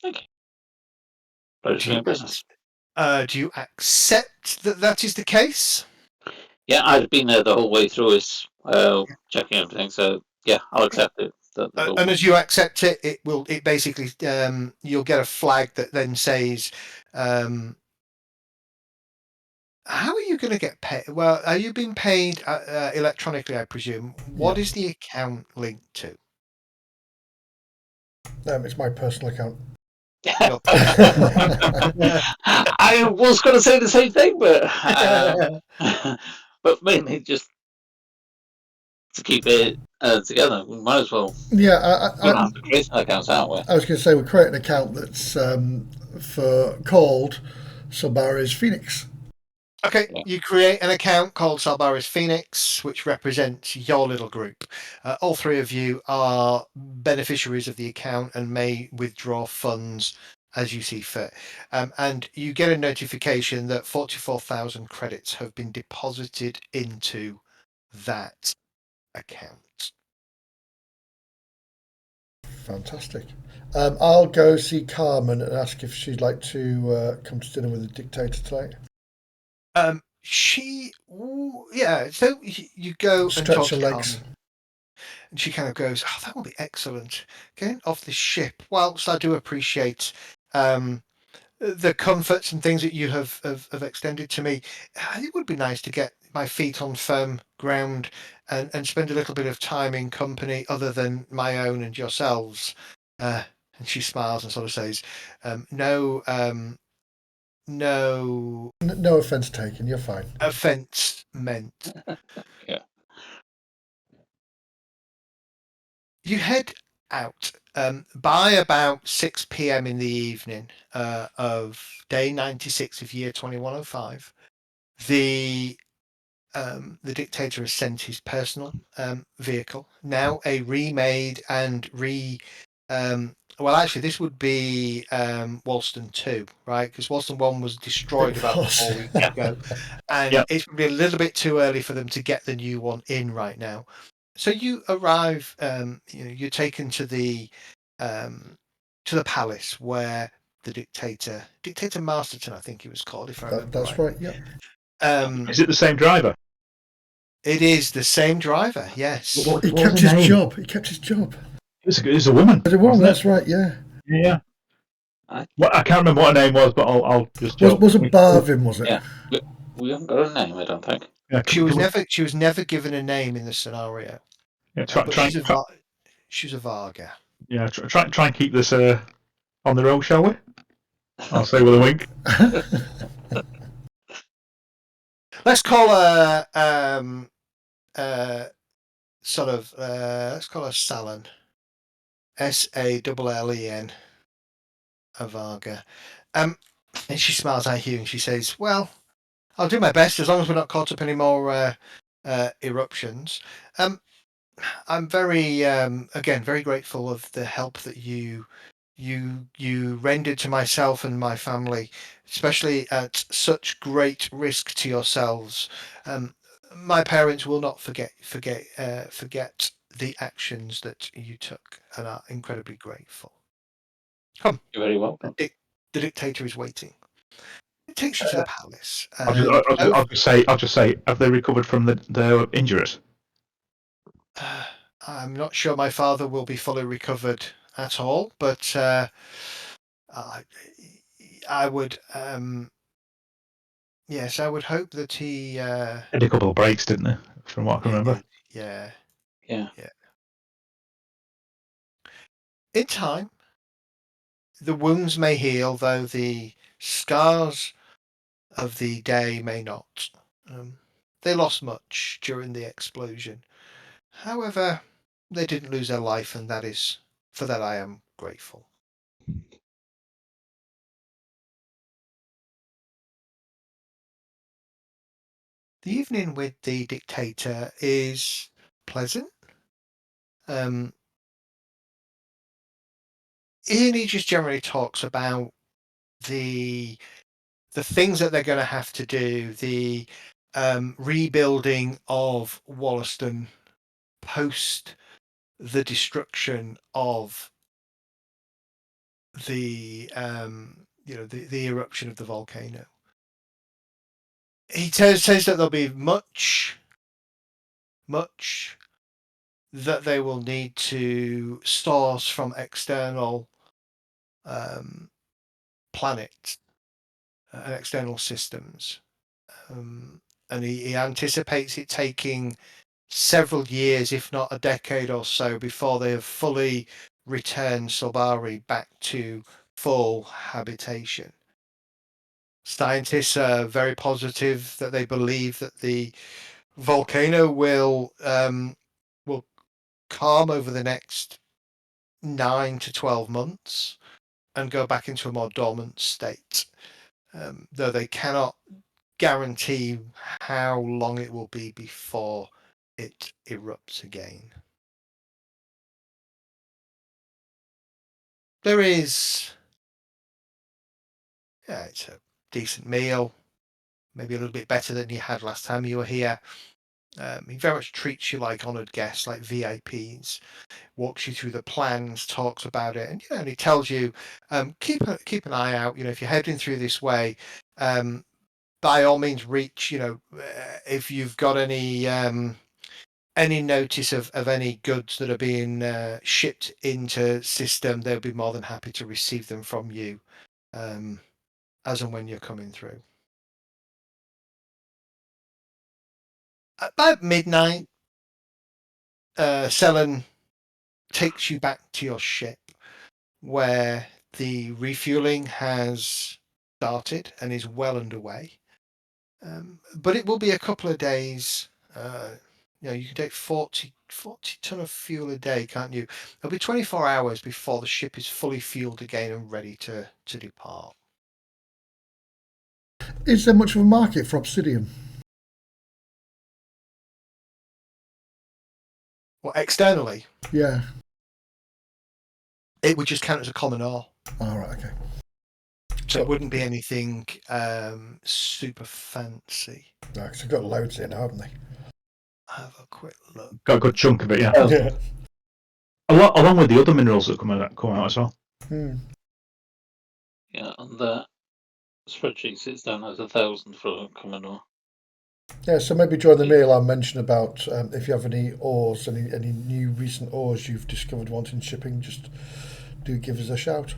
Okay. Do you accept that is the case? Yeah, I've been there the whole way through, checking everything. So yeah, I'll accept it. And as you accept it, it basically you'll get a flag that then says, how are you going to get paid? Well, are you being paid electronically, I presume? What is the account linked to? It's my personal account. I was going to say the same thing, but but mainly just to keep it together. We might as well. Yeah, We don't have to create accounts, aren't we? I was going to say we create an account that's called Salbaris Phoenix. Okay, Yeah. you create an account called Salbaris Phoenix, which represents your little group. All three of you are beneficiaries of the account and may withdraw funds as you see fit. And you get a notification that 44,000 credits have been deposited into that account. Fantastic. I'll go see Carmen and ask if she'd like to come to dinner with the dictator tonight. Yeah, so you go and Stretch talk her to legs. Carmen. And she kind of goes, "Oh, that will be excellent. Getting off this ship, whilst I do appreciate the comforts and things that you have extended to me, it would be nice to get my feet on firm ground and spend a little bit of time in company other than my own and yourselves." And she smiles and sort of says, no No offence taken, you're fine. offence meant. Yeah. You head out by about 6 p.m. in the evening of day 96 of year 2105. The dictator has sent his personal vehicle, now a remade and well, actually, this would be Wolston 2, right? Because Wolston 1 was destroyed It about was. 4 weeks ago. And Yeah. it's probably a little bit too early for them to get the new one in right now. So you arrive, you're taken to the palace where the dictator Masterton, I think he was called, if I remember That's right. right, yeah. Is it the same driver? It is the same driver, yes. He What was kept her his name? job. He kept his job. It was a woman. But it was, wasn't that's it? right, yeah. Yeah. I- Well, I can't remember what her name was, but I'll just joke. Was it Barvin, was it? Yeah. We haven't got a name, I don't think. Yeah, She was never given a name in the scenario, yeah, but she's a Varga. try and keep this on the road, shall we? I'll say with a wink. Let's call her let's call her Salen. Salen, a Varga. And she smiles at you and she says, "Well, I'll do my best as long as we're not caught up in any more eruptions." I'm very again very grateful of the help that you rendered to myself and my family, especially at such great risk to yourselves. My parents will not forget the actions that you took, and are incredibly grateful. Come, You're very welcome. the dictator is waiting. It takes you to the palace. I'll just say, have they recovered from their injuries? I'm not sure my father will be fully recovered at all, but I would, yes, I would hope that he. Had a couple of breaks, didn't they? From what I can remember. Yeah. Yeah. In time, the wounds may heal, though the scars of the day may not. They lost much during the explosion. However, they didn't lose their life, and for that I am grateful. The evening with the dictator is pleasant. He just generally talks about the things that they're going to have to do, the rebuilding of Wollaston post the destruction of the the eruption of the volcano. He says that there'll be much that they will need to source from external planets and external systems. And he anticipates it taking several years, if not a decade or so, before they have fully returned Solbari back to full habitation. Scientists are very positive that they believe that the volcano will calm over the next 9 to 12 months and go back into a more dormant state. Though they cannot guarantee how long it will be before it erupts again. There is, yeah, it's a decent meal, maybe a little bit better than you had last time you were here. He very much treats you like honoured guests, like VIPs. Walks you through the plans, talks about it, and and he tells you, keep an eye out. If you're heading through this way, by all means reach. If you've got any notice of any goods that are being shipped into system, they'll be more than happy to receive them from you, as and when you're coming through. About midnight, Selen takes you back to your ship, where the refueling has started and is well underway. But it will be a couple of days. You can take 40 ton of fuel a day, can't you? It'll be 24 hours before the ship is fully fueled again and ready to depart. Is there much of a market for obsidian? Well, externally, Yeah. it would just count as a common ore. All right. Okay. So it wouldn't be anything super fancy. Right, 'cause they've got loads here now, haven't they? Have a quick look. Got a good chunk of it, yeah. Yeah. Along with the other minerals that come out as well. Yeah, on the spreadsheet it's down as 1,000 for common ore. Yeah, so maybe during the meal I'll mention about if you have any ores, any new recent ores you've discovered wanting shipping, just do give us a shout.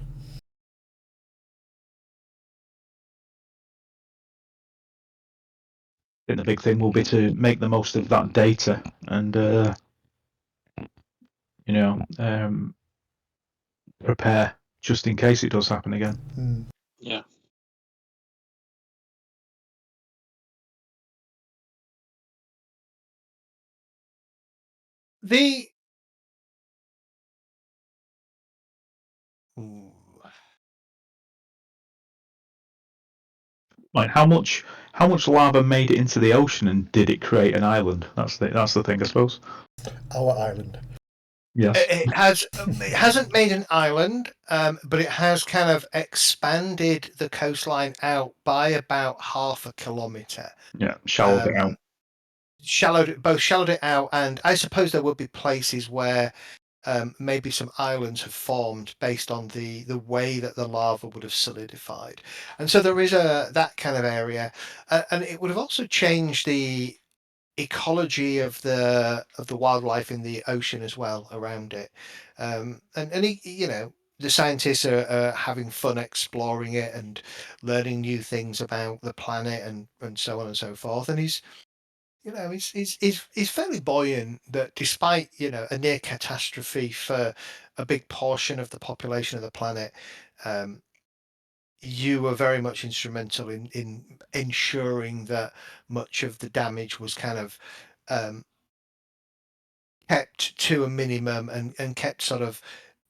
I think the big thing will be to make the most of that data and prepare just in case it does happen again. Yeah. Like how much lava made it into the ocean, and did it create an island? That's the thing, I suppose. Our island. Yes. It hasn't made an island, but it has kind of expanded the coastline out by about 0.5 kilometre. Yeah, shallowed it out. Shallowed it out, and I suppose there would be places where maybe some islands have formed based on the way that the lava would have solidified, and so there is that kind of area, and it would have also changed the ecology of the wildlife in the ocean as well around it, and the scientists are having fun exploring it and learning new things about the planet and so on and so forth, and he's fairly buoyant that despite a near catastrophe for a big portion of the population of the planet, you were very much instrumental in ensuring that much of the damage was kind of kept to a minimum and kept sort of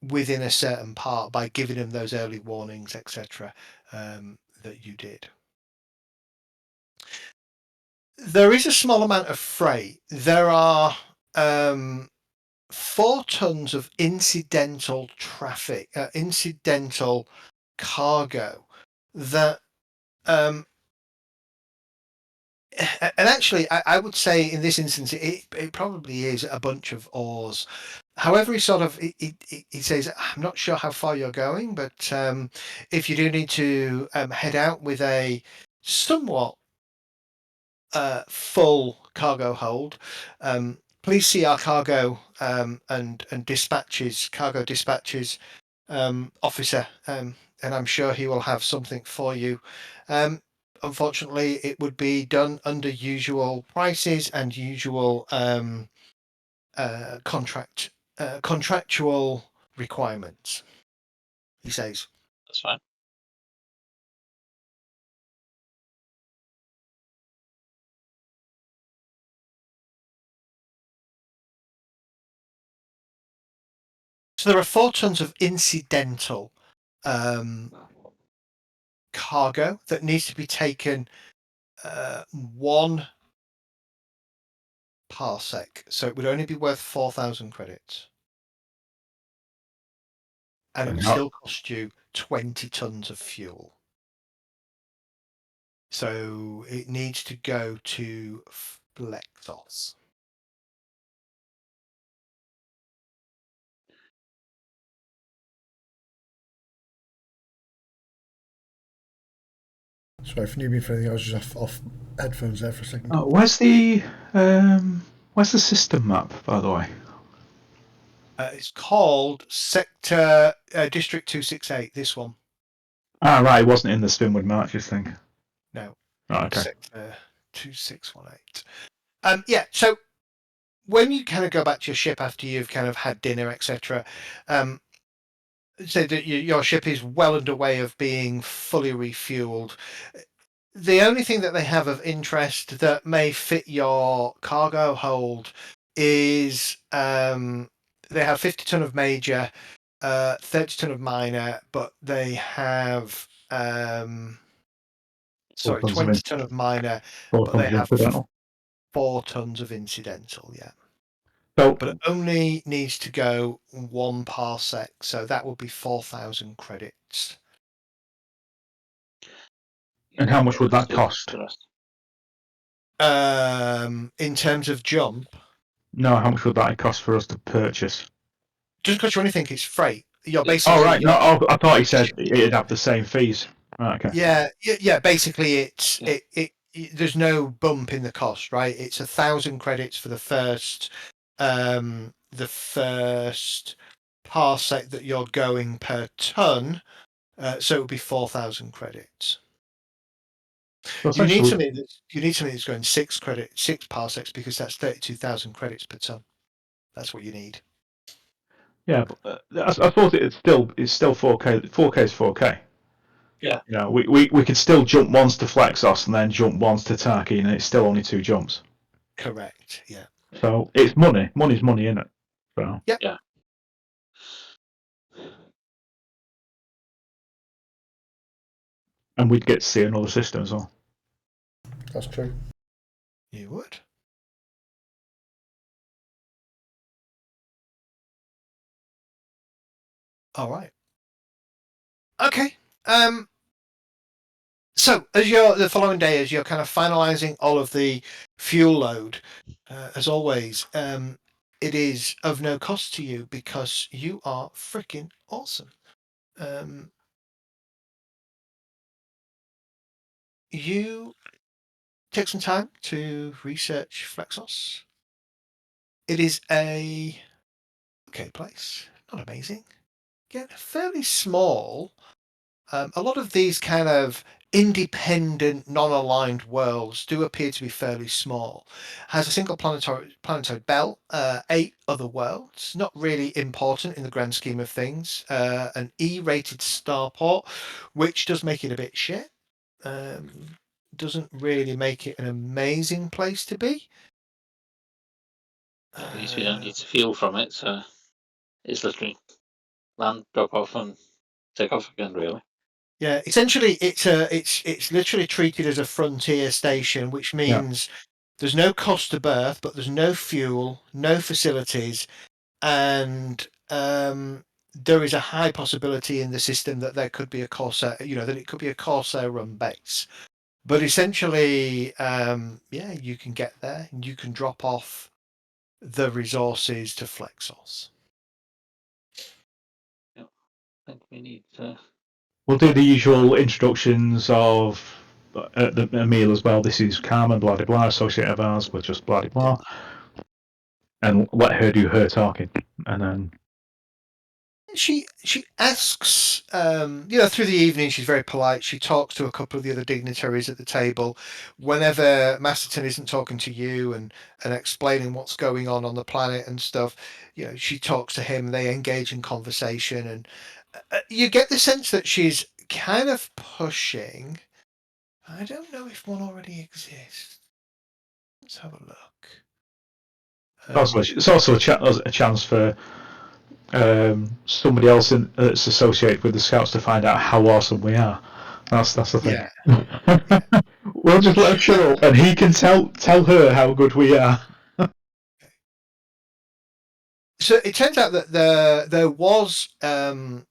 within a certain part by giving them those early warnings, etc. That you did. There is a small amount of freight. There are 4 tons of incidental traffic, incidental cargo that and actually I would say in this instance it probably is a bunch of ores. However, he says, I'm not sure how far you're going, but if you do need to head out with a somewhat full cargo hold, please see our cargo and cargo dispatches officer, and I'm sure he will have something for you. Unfortunately, it would be done under usual prices and usual contractual requirements, he says. That's fine. So there are 4 tons of incidental cargo that needs to be taken 1 parsec, so it would only be worth 4,000 credits. And it would still cost you 20 tons of fuel. So it needs to go to Flexos. Sorry, if you need me for anything, I was just off headphones there for a second. Oh, where's the system map, by the way? It's called Sector District 268. This one. Ah, right. It wasn't in the Spinwood Marches thing. No. Right, okay. Sector 2618. Yeah. So when you kind of go back to your ship after you've kind of had dinner, etc., so that your ship is well underway of being fully refueled. The only thing that they have of interest that may fit your cargo hold is they have 50 ton of major, 30 ton of minor, but they have 20 ton of minor, but they have 4 tons of incidental. Yeah. So, but it only needs to go 1 parsec, so that would be 4,000 credits. and how much would that cost? In terms of jump, No, how much would that cost for us to purchase? just because you only think it's freight, you're Yeah. basically. Oh, right. No, I thought he said it'd have the same fees. Right, okay. Yeah. Basically, it's there's no bump in the cost, right? It's 1,000 credits for the first parsec that you're going per ton, so it would be 4,000 credits. So You need essentially, something that's going 6 parsecs, because that's 32,000 credits per ton. That's what you need. yeah, but I suppose it's still 4K. 4K is 4K. Yeah. You know, we could still jump once to Flexos and then jump once to Tarky, and it's still only 2 jumps. Correct. Yeah. So it's money. Money's money, isn't it? So. Yep. Yeah. And we'd get to see another system as well. That's true. You would. All right. Okay. So as the following day, as you're kind of finalising all of the fuel load, as always, it is of no cost to you because you are freaking awesome. You take some time to research Flexos. It is a okay place, not amazing. Again, fairly small. A lot of these kind of independent, non-aligned worlds do appear to be fairly small. Has a single planetary belt, 8 other worlds, not really important in the grand scheme of things. An E-rated starport, which does make it a bit shit. Doesn't really make it an amazing place to be. At least we don't need to fuel from it, so it's literally land, drop off, and take off again. Really. Yeah, essentially, it's literally treated as a frontier station, which means there's no cost to berth, but there's no fuel, no facilities, and there is a high possibility in the system that there could be a Corsair, that it could be a Corsair run base. But essentially, you can get there and you can drop off the resources to Flexos. I think we need to. We'll do the usual introductions of the meal as well. This is Carmen, blah blah blah, associate of ours with just blah blah, and let her do her talking, and then She asks, through the evening, she's very polite. She talks to a couple of the other dignitaries at the table. Whenever Masterton isn't talking to you and explaining what's going on the planet and stuff, she talks to him. They engage in conversation, and you get the sense that she's kind of pushing. I don't know if one already exists. Let's have a look. it's also a chance for somebody else that's associated with the Scouts to find out how awesome we are. That's the thing. Yeah. We'll just let him show up, and he can tell her how good we are. So it turns out that there was in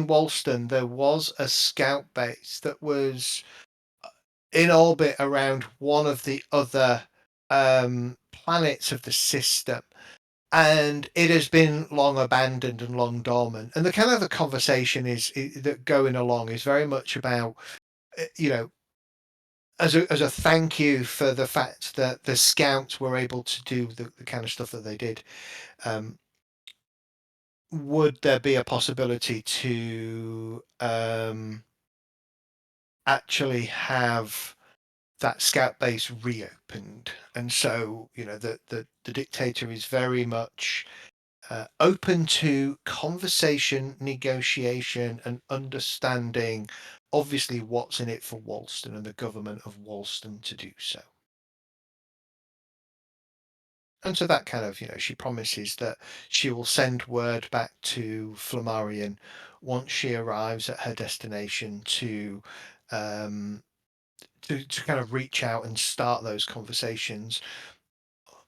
Wolston there was a scout base that was in orbit around one of the other planets of the system, and it has been long abandoned and long dormant. And the kind of the conversation is that going along is very much about, you know, as a thank you for the fact that the scouts were able to do the kind of stuff that they did. Would there be a possibility to actually have that scout base reopened? And so, you know, the dictator is very much open to conversation, negotiation, and understanding, obviously, what's in it for Wolston and the government of Wolston to do so. And so that kind of, you know, she promises that she will send word back to Flammarion once she arrives at her destination to kind of reach out and start those conversations.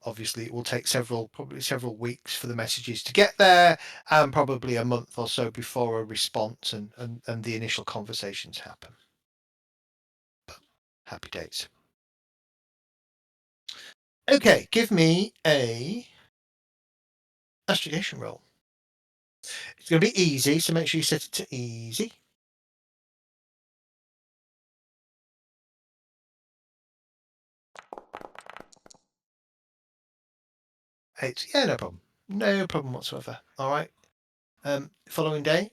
Obviously, it will take probably several weeks for the messages to get there, and probably a month or so before a response and the initial conversations happen. But happy days. Okay, give me a astrogation roll. It's going to be easy, so make sure you set it to easy. Eight. Yeah, no problem. No problem whatsoever. All right. Following day,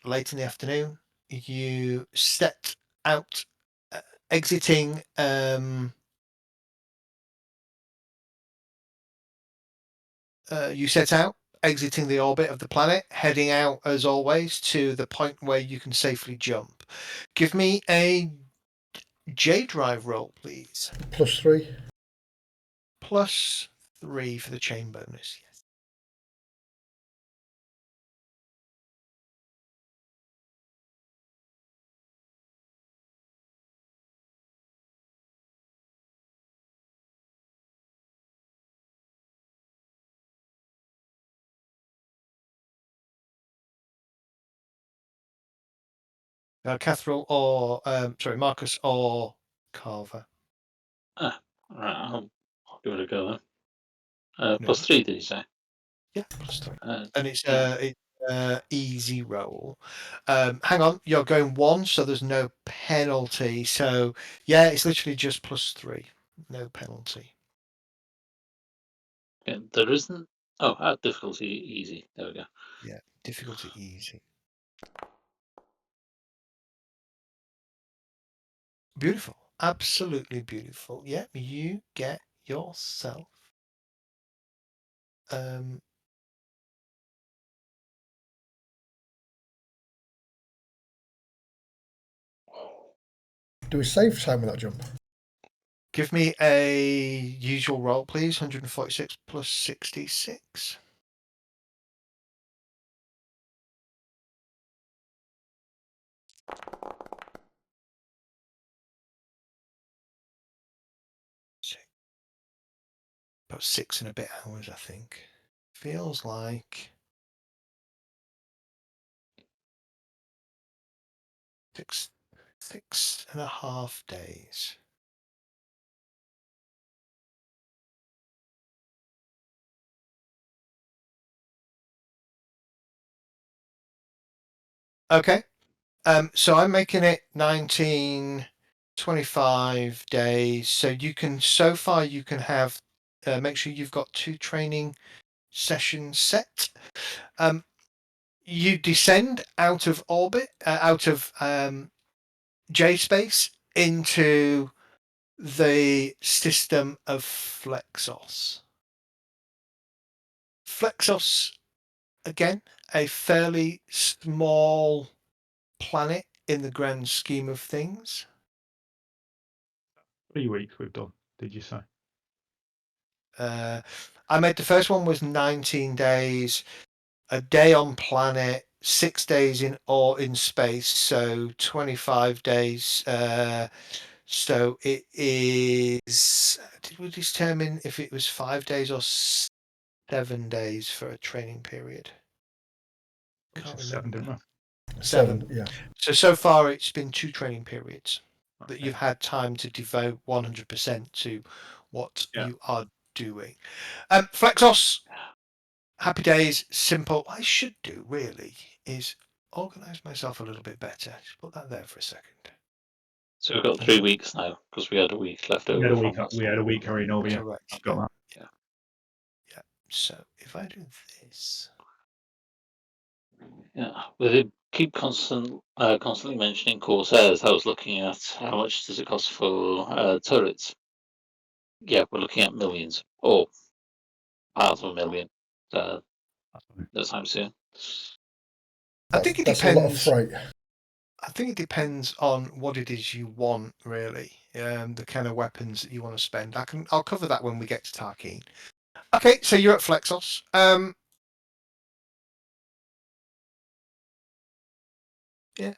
late in the afternoon, you set out, exiting. You set out, exiting the orbit of the planet, heading out as always to the point where you can safely jump. Give me a J drive roll, please. +3. +3 for the chain bonus. Yes. Catherall or sorry, Marcus or Carver. Right, I'll give it a go then. No. +3, did you say? Yeah, +3. And it's easy roll. Hang on, you're going 1, so there's no penalty. So yeah, it's literally just +3, no penalty. yeah, there isn't. Oh, difficulty easy. There we go. Yeah, difficulty easy. Beautiful, absolutely beautiful. Yeah, you get yourself Do we save time with that jump? give me a usual roll, please. 146 plus 66. About 6 and a bit hours, I think. Feels like 6.5 days. Okay. So I'm making it 1925 days. So far you can have, make sure you've got 2 training sessions set. You descend out of orbit, out of J space into the system of Flexos. Flexos, again, a fairly small planet in the grand scheme of things. 3 weeks we've done, did you say? I made the first one was 19 days, a day on planet, 6 days in space, so 25 days So it is. Did we determine if it was 5 days or 7 days for a training period? Can't 7, remember. didn't we? 7, yeah. So far, it's been 2 training periods that Okay. you've had time to devote 100% to what you are doing. Flexos, happy days, simple. What I should do really is organise myself a little bit better. Just put that there for a second. So we've got 3 weeks now because we had a week left over. We had a week carrying over. Yeah, Correct. I've got that. Yeah. So if I do this, Yeah, but they keep constantly mentioning Corsairs. I was looking at how much does it cost for turrets. Yeah, we're looking at millions or parts of a million. No time soon. I think it That's a lot of depends. freight. I think it depends on what it is you want, really. The kind of weapons that you want to spend. I'll cover that when we get to Tarkeen. Okay, so you're at Flexos. Yeah.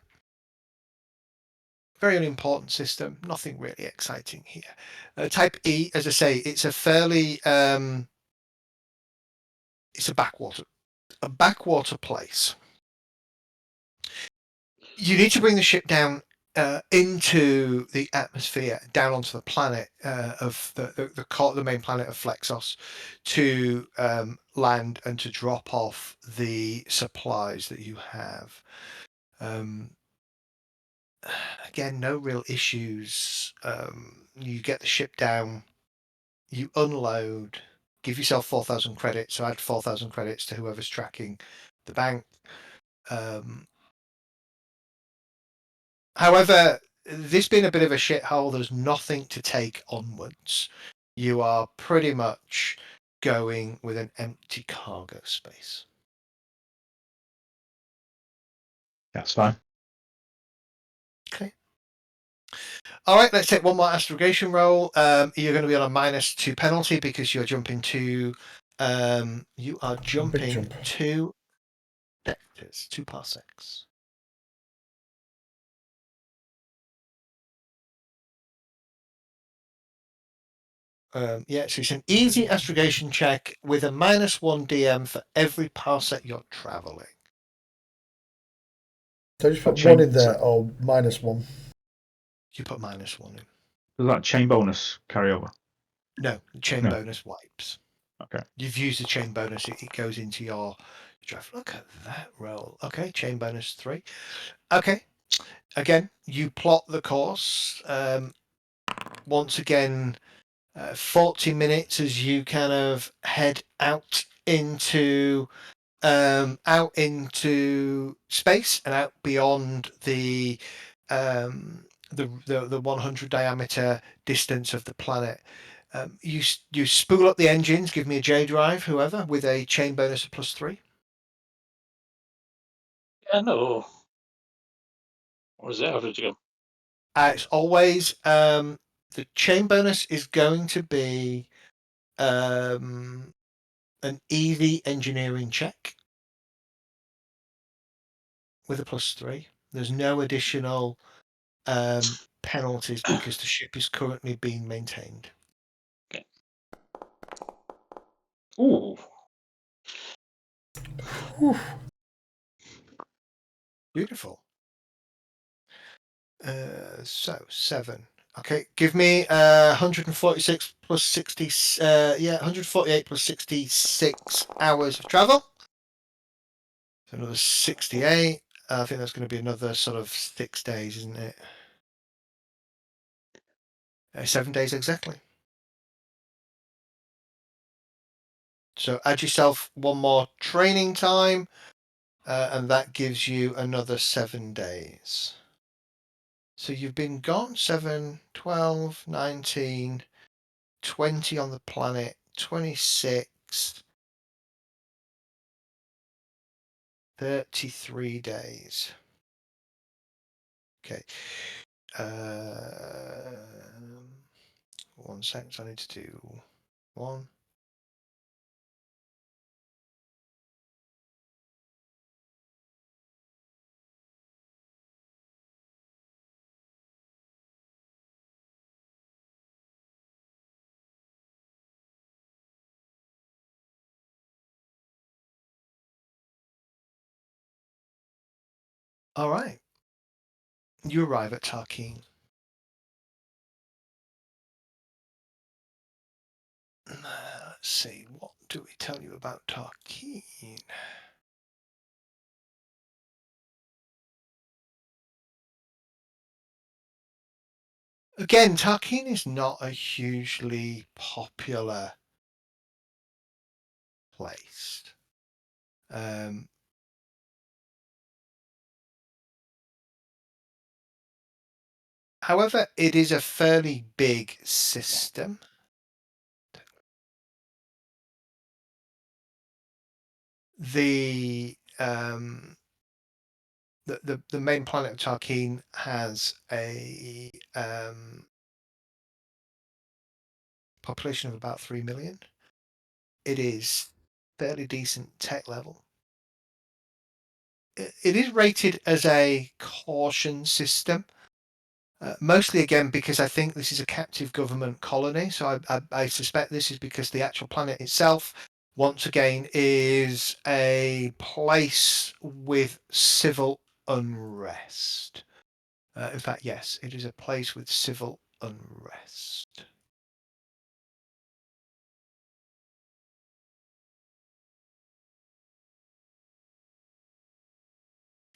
Very unimportant system. Nothing really exciting here. Type E, as I say, it's a fairly it's a backwater place. You need to bring the ship down into the atmosphere, down onto the planet of the main planet of Flexos, to land and to drop off the supplies that you have. Again, no real issues. You get the ship down, you unload, give yourself 4,000 credits. So add 4,000 credits to whoever's tracking the bank. However, this being a bit of a shithole, there's nothing to take onwards. You are pretty much going with an empty cargo space. That's fine. Okay. All right, let's take one more astrogation roll. You're going to be on a -2 penalty because you're jumping to. You are jumping jump. 2 vectors, 2 parsecs. Yeah, so it's an easy astrogation check with a -1 DM for every parsec you're traveling. So just put Chain- 1 in there or -1. You put -1 in. Does that chain bonus carry over? No, the chain No. bonus wipes. Okay. You've used the chain bonus, it goes into your draft. Look at that roll. Okay, chain bonus 3. Okay, again, you plot the course. Once again, 40 minutes as you kind of head out into space and out beyond the 100 diameter distance of the planet. You spool up the engines. Give me a J drive, whoever, with a chain bonus of +3. Yeah, no. Or is it average again? It's always the chain bonus is going to be an easy engineering check with a +3. There's no additional penalties because the ship is currently being maintained. Okay. Ooh. Beautiful. So 7. Okay, give me 146 plus 60. 148 plus 66 hours of travel. So another 68. I think that's going to be another sort of 6 days, isn't it? 7 days exactly. So add yourself one more training time, and that gives you another 7 days. So you've been gone 7, 12, 19, 20 on the planet, 26, 33 days. Okay. 1 second, I need to do 1. All right. You arrive at Tarkeen. Let's see. What do we tell you about Tarkeen? Again, Tarkeen is not a hugely popular place. However, it is a fairly big system. The main planet of Tarkeen has a population of about 3 million. It is fairly decent tech level. It is rated as a caution system, mostly again because I think this is a captive government colony. So I suspect this is because the actual planet itself, once again, is a place with civil unrest. In fact, yes, it is a place with civil unrest.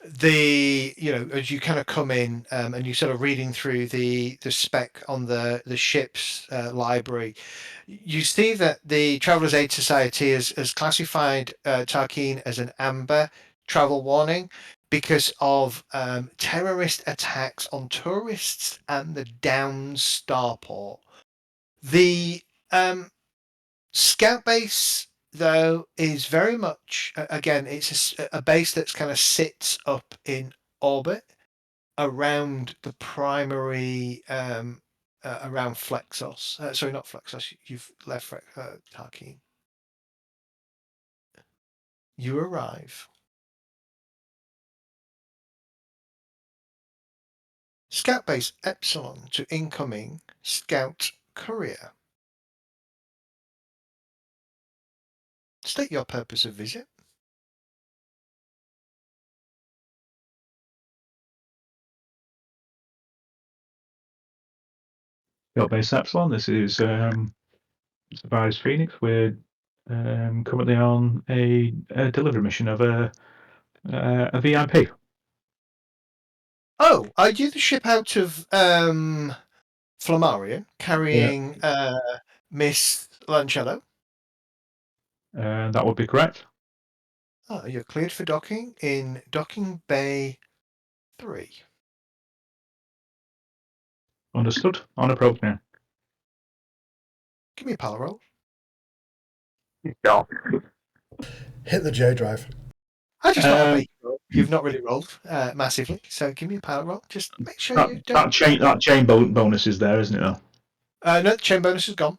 As you kind of come in and you're sort of reading through the spec on the ship's library, you see that the Traveller's Aid Society has classified Tarkeen as an amber travel warning because of terrorist attacks on tourists and the Downs starport. The Scout base, though, is very much again. It's a base that's kind of sits up in orbit around the primary around Flexos. Sorry, not Flexos. You've left Tarkeen. You arrive. Scout base Epsilon to incoming Scout courier. State your purpose of visit. Got base Epsilon. This is Surprise Phoenix. We're currently on a delivery mission of a VIP. Oh, are you the ship out of Flammarion carrying Miss Lancello? That would be correct. Oh, you're cleared for docking in Docking Bay 3. Understood. On approach now. Give me a pal roll. Yeah. Hit the J drive. I just thought I'd make you roll. You've not really rolled massively, so give me a pal roll. Just make sure you don't. That chain bonus is there, isn't it? Though. No, the chain bonus is gone.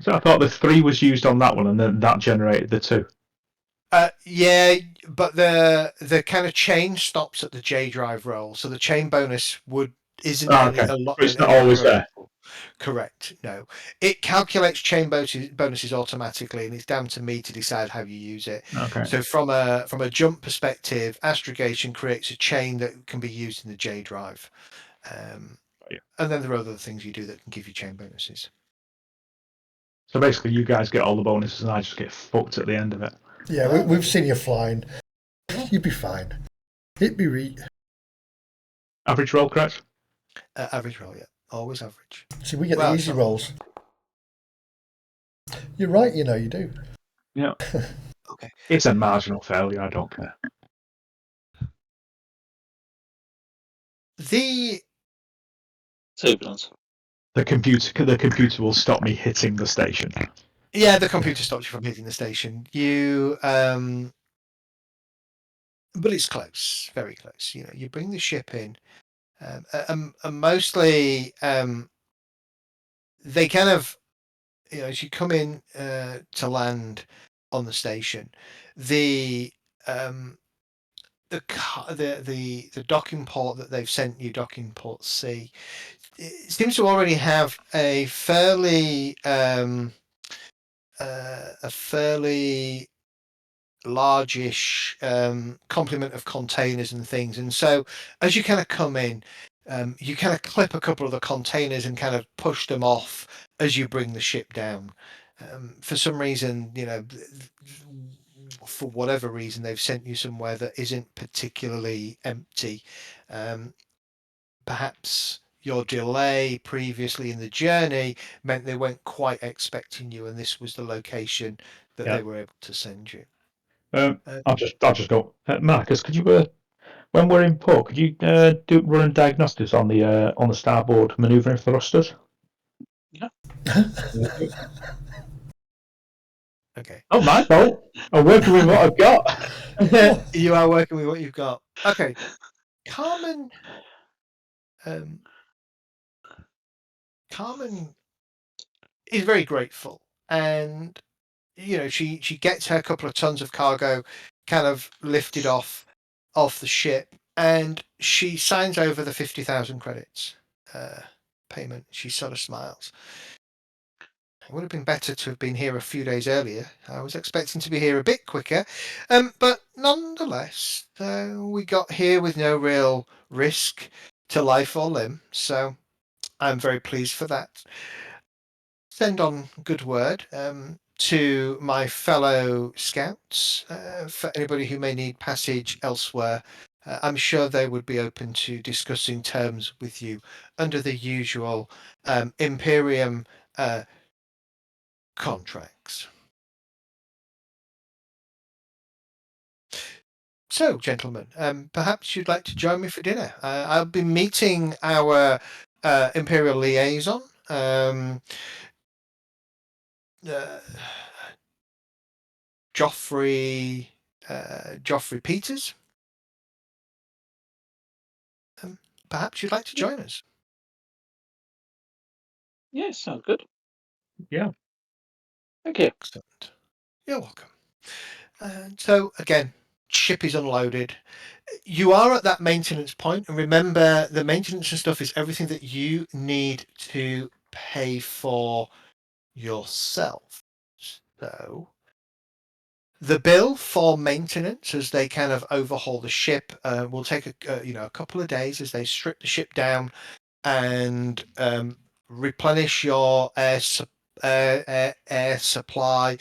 So I thought the 3 was used on that one, and then that generated the 2. Yeah, but the kind of chain stops at the J drive roll, so the chain bonus isn't Okay. a lot. It's not always there. Correct. No, it calculates chain bonuses automatically, and it's down to me to decide how you use it. Okay. So from a jump perspective, astrogation creates a chain that can be used in the J drive, and then there are other things you do that can give you chain bonuses. So basically, you guys get all the bonuses, and I just get fucked at the end of it. Yeah, we've seen you flying. You'd be fine. It'd be Average roll, correct? Average roll, yeah, always average. See, we get the easy rolls. You're right, you do. Yeah. Okay. It's a marginal failure. I don't care. The turbulence. The computer will stop me hitting the station. Yeah, the computer stops you from hitting the station. But it's close, very close. You bring the ship in, and mostly they kind of, as you come in to land on the station, the docking port that they've sent you, docking port C, it seems to already have a fairly largish complement of containers and things. And so as you kind of come in, you kind of clip a couple of the containers and kind of push them off as you bring the ship down. For some reason, for whatever reason, they've sent you somewhere that isn't particularly empty. Perhaps your delay previously in the journey meant they weren't quite expecting you, and this was the location that they were able to send you. I'll just go, Marcus. Could you, when we're in port, could you run diagnostics on the starboard manoeuvring thrusters? Yeah. Okay. Oh, my fault. I'm working with what I've got. You are working with what you've got. Okay. Carmen is very grateful, and she gets her couple of tons of cargo kind of lifted off the ship, and she signs over the 50,000 credits payment. She sort of smiles. It would have been better to have been here a few days earlier. I was expecting to be here a bit quicker, but nonetheless, we got here with no real risk to life or limb, so I'm very pleased for that. Send on good word to my fellow scouts for anybody who may need passage elsewhere. I'm sure they would be open to discussing terms with you under the usual Imperium contracts. So, gentlemen, perhaps you'd like to join me for dinner. I'll be meeting our Imperial liaison, Joffrey Peters. Perhaps you'd like to join us. Yeah, sounds good. Yeah. Thank you. Excellent. You're welcome. So again, ship is unloaded. You are at that maintenance point, and remember, the maintenance and stuff is everything that you need to pay for yourself. So the bill for maintenance, as they kind of overhaul the ship, will take a couple of days as they strip the ship down and replenish your air supply,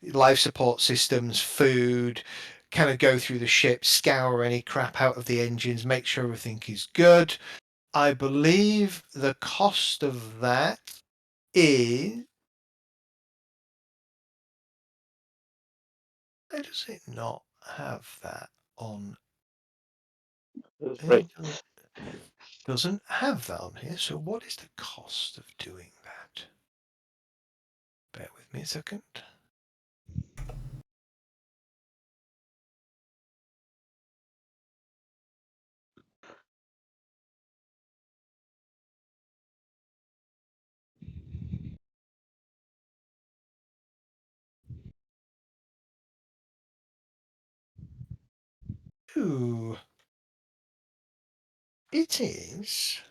life support systems, food, kind of go through the ship, scour any crap out of the engines, make sure everything is good. I believe the cost of that is... Why does it not have that on? That's great. It doesn't have that on here. So what is the cost of doing that? Bear with me a second. Ooh. It is.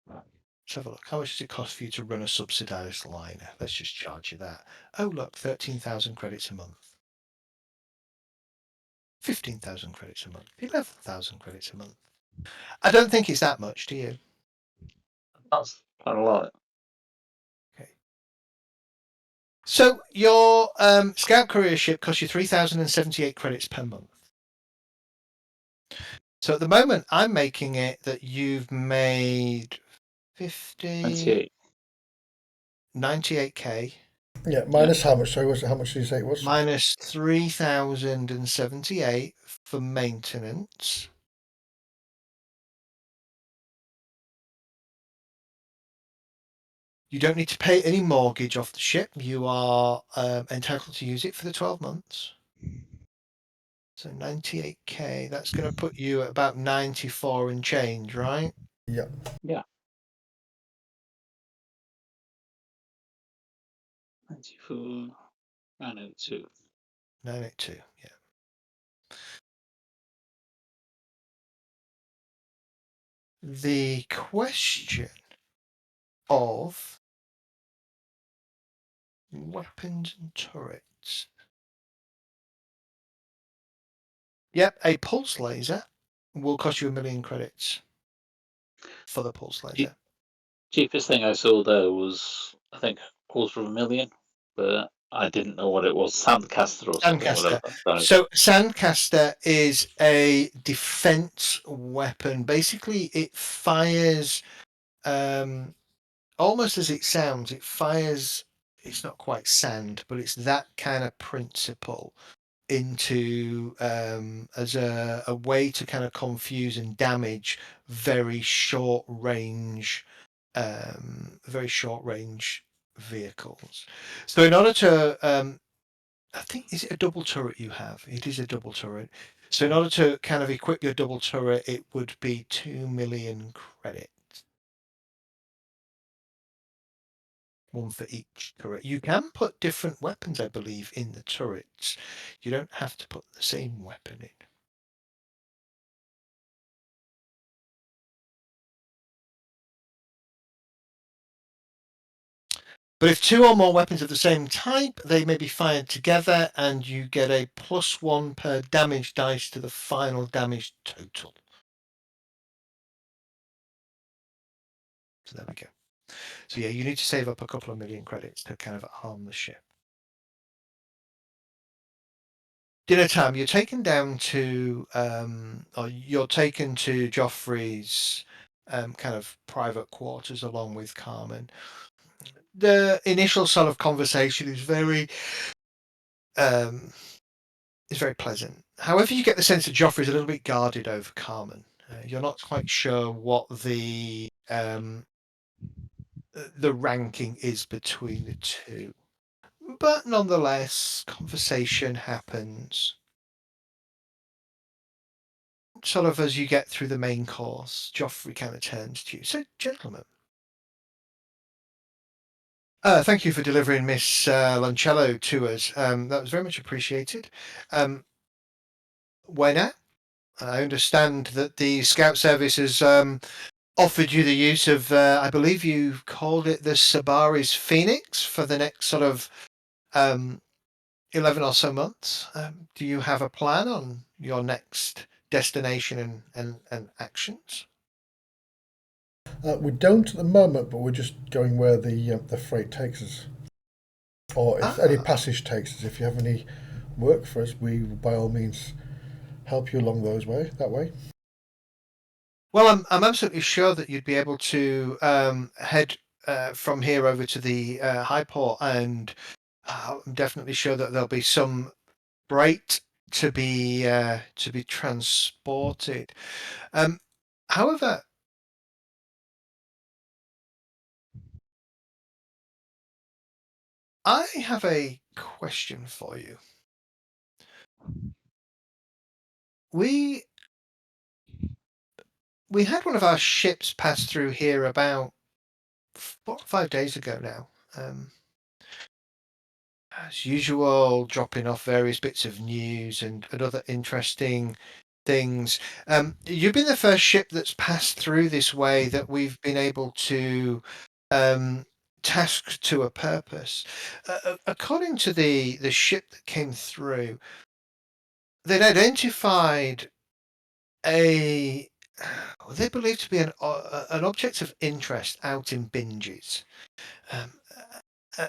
Let's have a look. How much does it cost for you to run a subsidized liner? Let's just charge you that. Oh, look, 13,000 credits a month. 15,000 credits a month. 11,000 credits a month. I don't think it's that much, do you? That's quite a lot. Okay. So your Scout Courier ship costs you 3,078 credits per month. So at the moment, I'm making it that you've made 28. 98k. Yeah, minus how much? Sorry, how much did you say it was? Minus 3,078 for maintenance. You don't need to pay any mortgage off the ship. You are entitled to use it for the 12 months. So 98k, that's going to put you at about 94 and change, right? Yeah. Yeah. 94, 902. 982, yeah. The question of weapons and turrets. Yep, a pulse laser will cost you 1 million credits for the pulse laser. Cheapest thing I saw there was, I think, 250,000, but I didn't know what it was. Sandcaster or something, whatever. Sandcaster. So Sandcaster is a defense weapon. Basically, it fires almost as it sounds. It fires. It's not quite sand, but it's that kind of principle into as a way to kind of confuse and damage very short range vehicles. So in order to I think, is it a double turret you have? It is a double turret. So in order to kind of equip your double turret, it would be 2 million credits. One for each turret. You can put different weapons, I believe, in the turrets. You don't have to put the same weapon in. But if 2 or more weapons of the same type, they may be fired together, and you get a +1 per damage dice to the final damage total. So there we go. So yeah, you need to save up a couple of million credits to kind of arm the ship. Dinner time, you're taken down to, or you're taken to Joffrey's kind of private quarters along with Carmen. The initial sort of conversation is very pleasant. However, you get the sense that Joffrey's a little bit guarded over Carmen. You're not quite sure what the ranking is between the two. But nonetheless, conversation happens. Sort of as you get through the main course, Joffrey kind of turns to you. So, gentlemen, thank you for delivering Miss Lancello to us. That was very much appreciated. Why now? I understand that the Scout Service has offered you the use of, I believe you called it the Sabari's Phoenix for the next sort of 11 or so months. Do you have a plan on your next destination and actions? We don't at the moment, but we're just going where the freight takes us, or if any passage takes us. If you have any work for us, we will by all means help you along that way. Well, I'm absolutely sure that you'd be able to head from here over to the high port, and I'm definitely sure that there'll be some freight to be transported. However, I have a question for you. We had one of our ships pass through here about 4 or 5 days ago now. As usual, dropping off various bits of news and other interesting things. You've been the first ship that's passed through this way that we've been able to task to a purpose. According to the ship that came through, they'd identified a they believed to be an object of interest out in Binges. Um,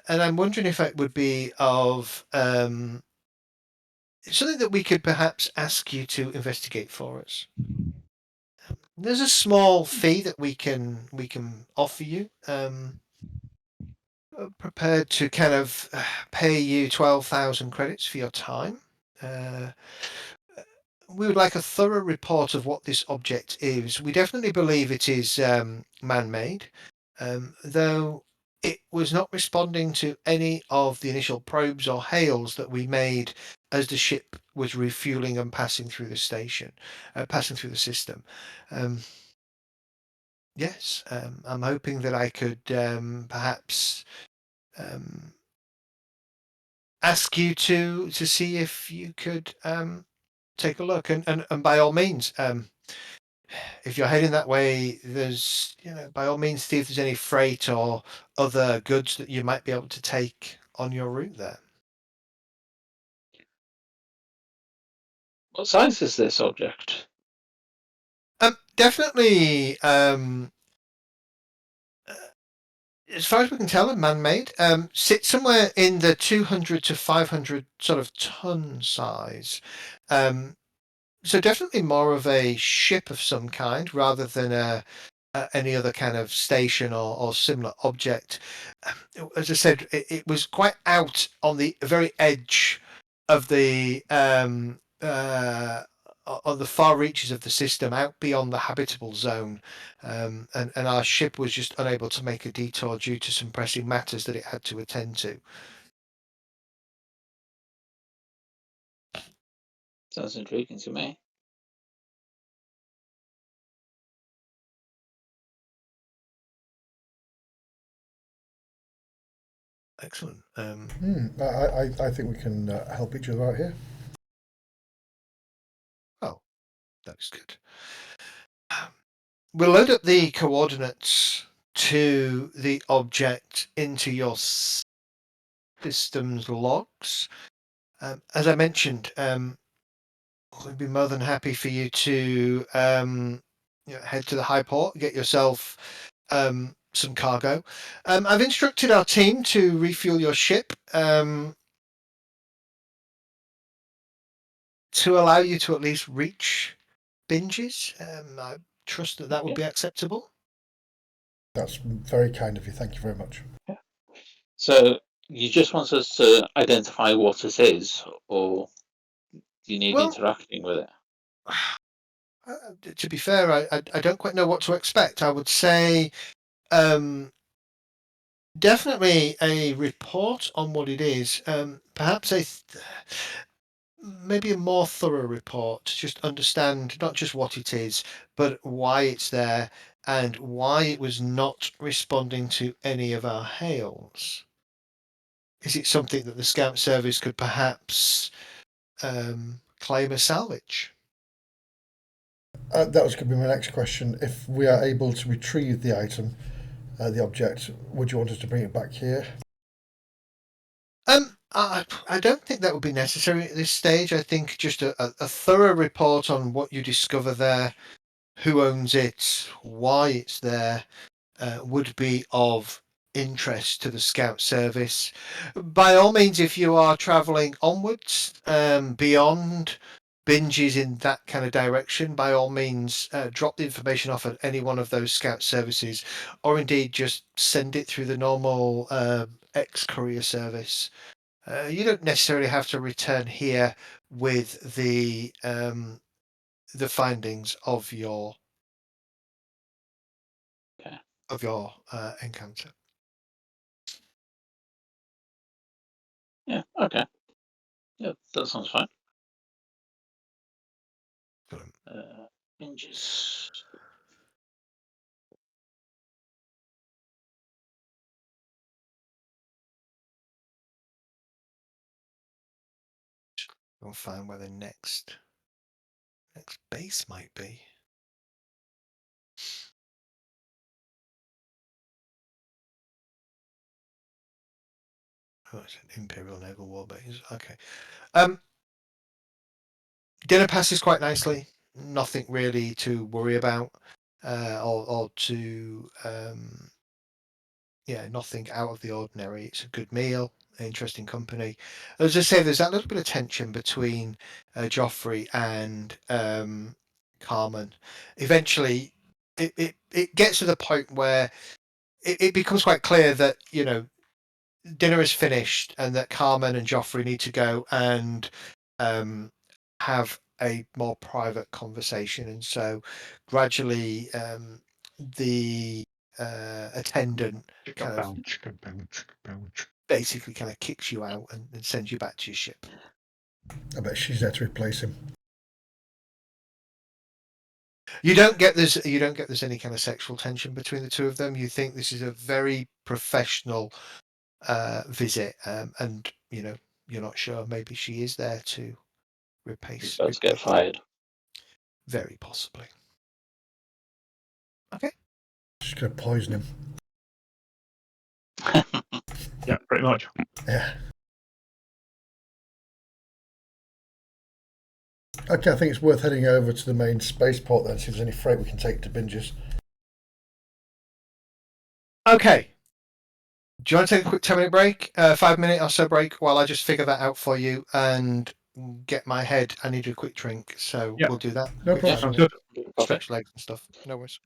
and I'm wondering if it would be of something that we could perhaps ask you to investigate for us. There's a small fee that we can offer you. Prepared to kind of pay you 12,000 credits for your time. We would like a thorough report of what this object is. We definitely believe it is man-made, though it was not responding to any of the initial probes or hails that we made as the ship was refueling and passing through the system. Yes, I'm hoping that I could perhaps ask you to see if you could take a look, and by all means, if you're heading that way, there's by all means see if there's any freight or other goods that you might be able to take on your route there. What size is this object? Definitely, as far as we can tell, man-made. Sits somewhere in the 200 to 500 sort of ton size. So definitely more of a ship of some kind rather than any other kind of station or similar object. As I said, it was quite out on the very edge of the on the far reaches of the system, out beyond the habitable zone, and our ship was just unable to make a detour due to some pressing matters that it had to attend to. Sounds intriguing to me. Excellent. I think we can help each other out here. Oh, that's good. We'll load up the coordinates to the object into your system's logs. As I mentioned, we'd be more than happy for you to head to the high port, get yourself some cargo. I've instructed our team to refuel your ship to allow you to at least reach Binges. I trust that would be acceptable. That's very kind of you. Thank you very much. So you just want us to identify what it is, or do you need interacting with it? To be fair, I don't quite know what to expect. I would say definitely a report on what it is. Perhaps maybe a more thorough report to just understand not just what it is, but why it's there and why it was not responding to any of our hails. Is it something that the Scout Service could perhaps claim as salvage? That was going to be my next question. If we are able to retrieve the item, the object, would you want us to bring it back here? I don't think that would be necessary at this stage. I think just a thorough report on what you discover there, who owns it, why it's there, would be of interest to the Scout Service. By all means, if you are travelling onwards, beyond Binges in that kind of direction, by all means, drop the information off at any one of those Scout Services, or indeed just send it through the normal ex-courier service. You don't necessarily have to return here with the findings of your encounter. Yeah. Okay. Yeah, that sounds fine. Binges. We'll find where the next base might be. Oh, it's an Imperial Naval War Base. Okay. Dinner passes quite nicely. Nothing really to worry about, or to nothing out of the ordinary. It's a good meal, interesting company. As I say, there's that little bit of tension between Joffrey and Carmen. Eventually, it gets to the point where it becomes quite clear that dinner is finished and that Carmen and Joffrey need to go and have a more private conversation. And so gradually the attendant kind of basically kind of kicks you out and sends you back to your ship. I bet she's there to replace him. You don't get there's any kind of sexual tension between the two of them. You think this is a very professional visit, and you're not sure. Maybe she is there to replace. Let's get fired. Very possibly. Okay. She's going to poison him. Yeah, pretty much. Yeah. Okay, I think it's worth heading over to the main spaceport then, see if there's any freight we can take to Binges. Okay. Do you want to take a quick 10-minute break? 5-minute or so break while I just figure that out for you and get my head. I need a quick drink, so Yeah. we'll do that. No Quick problem. Sounds 5 good. minute stretch legs and stuff. No worries.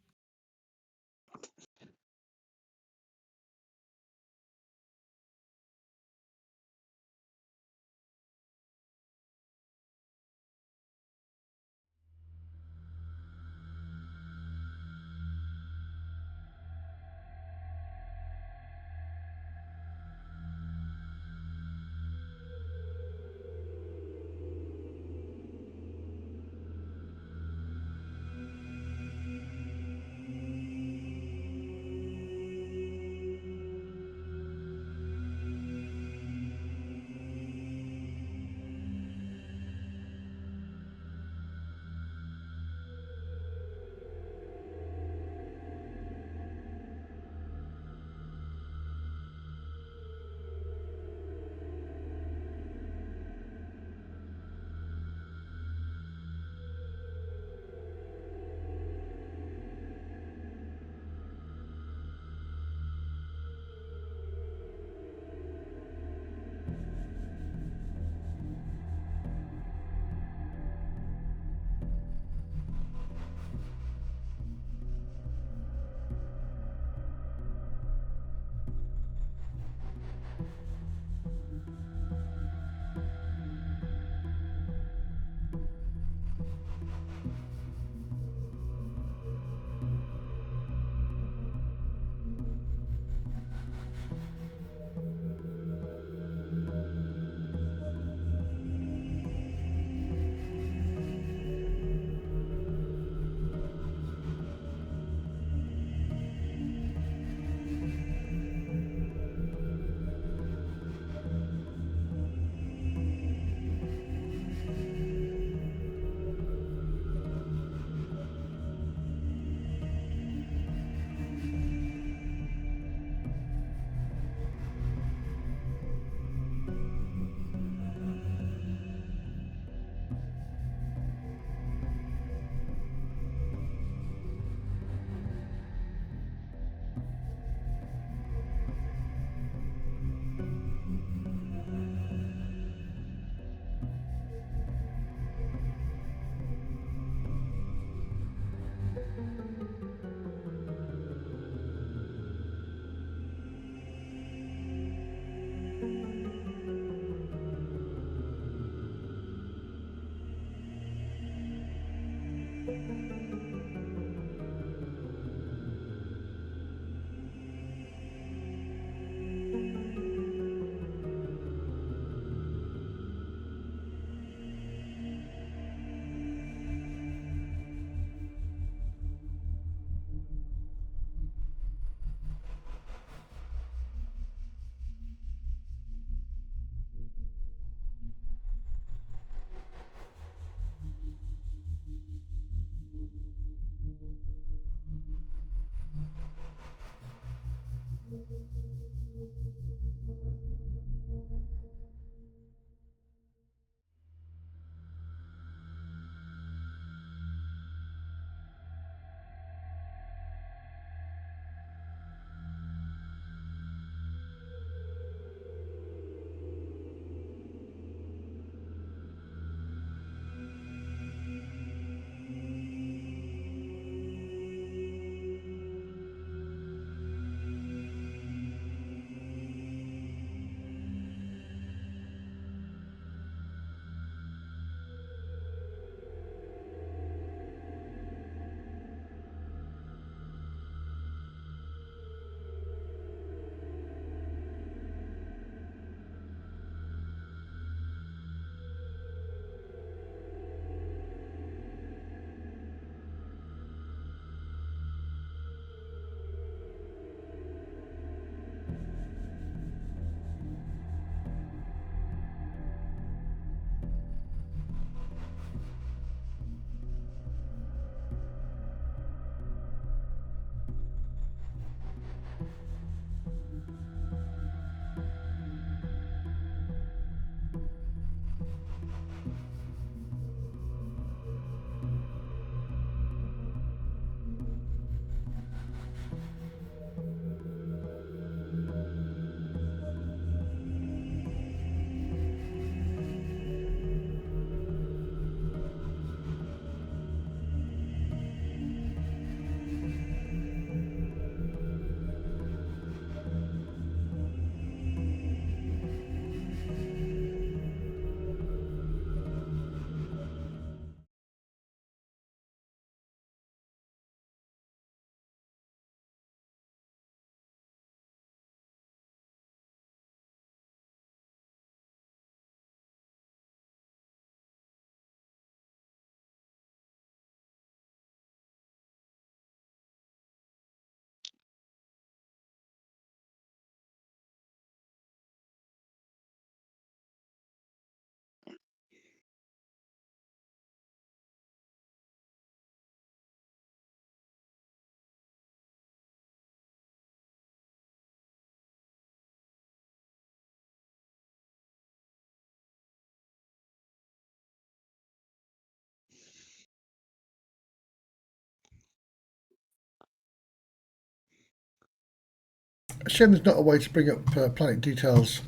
shame there's not a way to bring up planet details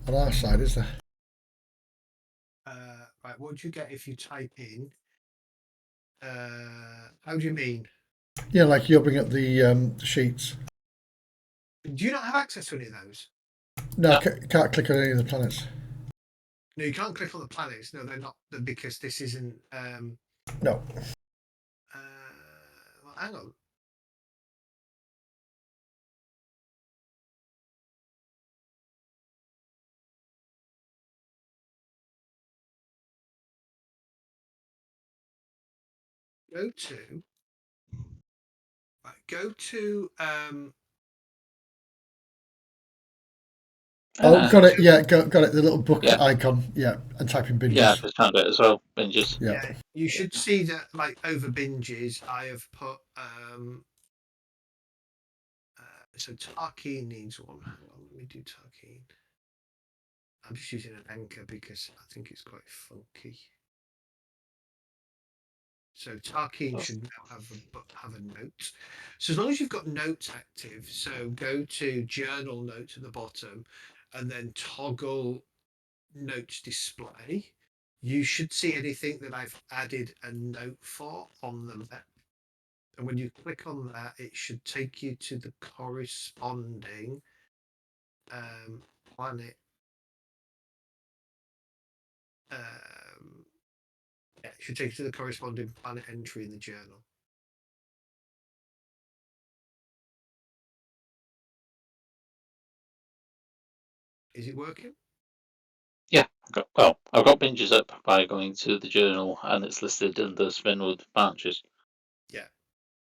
on our side, is there? Right, what do you get if you type in? How do you mean? Yeah, like you'll bring up the sheets. Do you not have access to any of those? No, No. can't click on any of the planets. No, you can't click on the planets. No, they're not because this isn't. No. Well, hang on. Go to. Right, go to. Oh, got it. Yeah, got it. The little book Yeah. icon. Yeah, and type in binges. Yeah, I just found it as well. Binges. Yeah. Yeah, you should see that. Like over binges, I have put. So Tarkeen needs one. Hang on, let me do Tarkeen. I'm just using an anchor because I think it's quite funky. So Tarkeen should now have a note. So as long as you've got notes active, so go to journal notes at the bottom, and then toggle notes display. You should see anything that I've added a note for on the map. And when you click on that, it should take you to the corresponding planet. Yeah, it should take you to the corresponding planet entry in the journal. Is it working? Yeah. I've got binges up by going to the journal, and it's listed in the Spinwood branches. Yeah.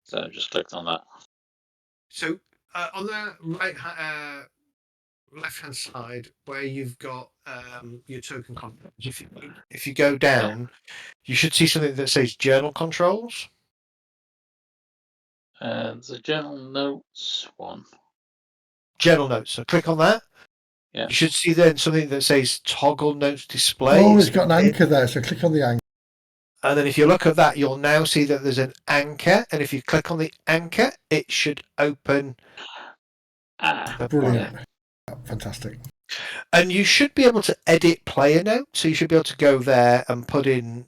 So I just clicked on that. So on the left-hand side, where you've got your token controls, if you go down, you should see something that says journal controls. And the journal notes one. Journal notes. So click on that. Yeah. You should see then something that says toggle notes display. Oh, it's got an anchor there, so click on the anchor. And then if you look at that, you'll now see that there's an anchor. And if you click on the anchor, it should open. Brilliant. Yeah, fantastic. And you should be able to edit player notes. So you should be able to go there and put in,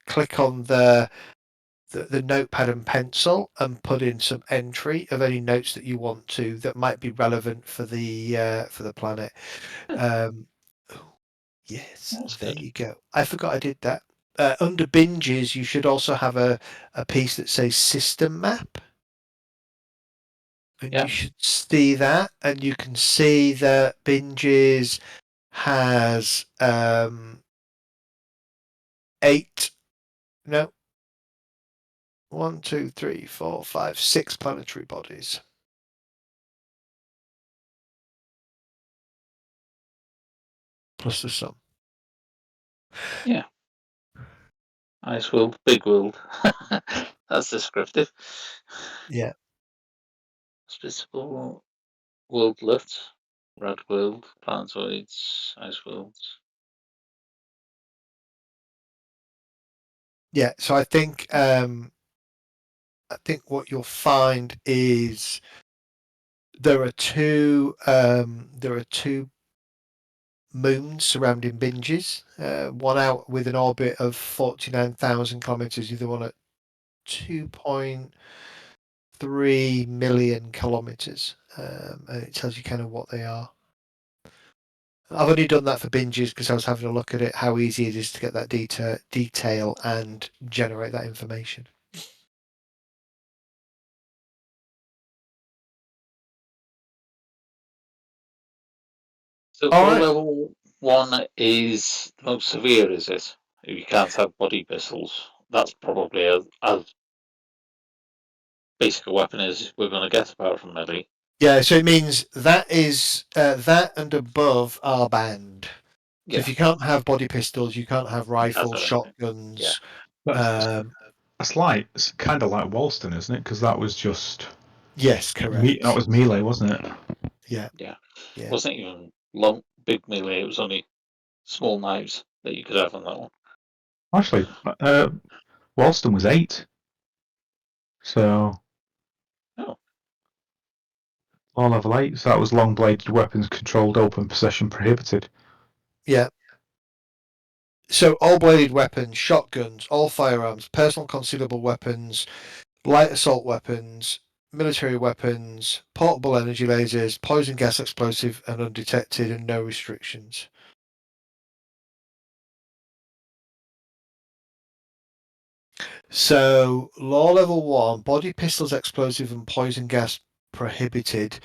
click on the notepad and pencil and put in some entry of any notes that you want to that might be relevant for the planet. Yes, That's there good. you go. I forgot I did that. Under binges, you should also have a piece that says system map. And you should see that, and you can see that binges has 6 planetary bodies. Plus the sun. Yeah. Ice world, big world. That's descriptive. Yeah. Hospitable worldlet, red world, planetoids, ice worlds. Yeah, so I think what you'll find is there are two moons surrounding binges. One out with an orbit of 49,000 kilometers, the other one at 2.3 million kilometers, and it tells you kind of what they are. I've only done that for binges because I was having a look at it, how easy it is to get that detail and generate that information. So All for right. level 1 is the most severe, is it? If you can't have body pistols, that's probably as basic a weapon as we're going to get apart from melee. Yeah, so it means that is that and above are banned. So if you can't have body pistols, you can't have rifles, shotguns. Yeah. It's kind of like Walston, isn't it? Because that was just Yes, correct. that was melee, wasn't it? Yeah. It wasn't even long, big melee. It was only small knives that you could have on that one. Actually, Walston was 8. So. Oh. Or level 8, so that was long-bladed weapons controlled, open possession prohibited. Yeah. So all bladed weapons, shotguns, all firearms, personal concealable weapons, light assault weapons, military weapons, portable energy lasers, poison gas, explosive and undetected, and no restrictions. So law level 1, body pistols, explosive and poison gas prohibited.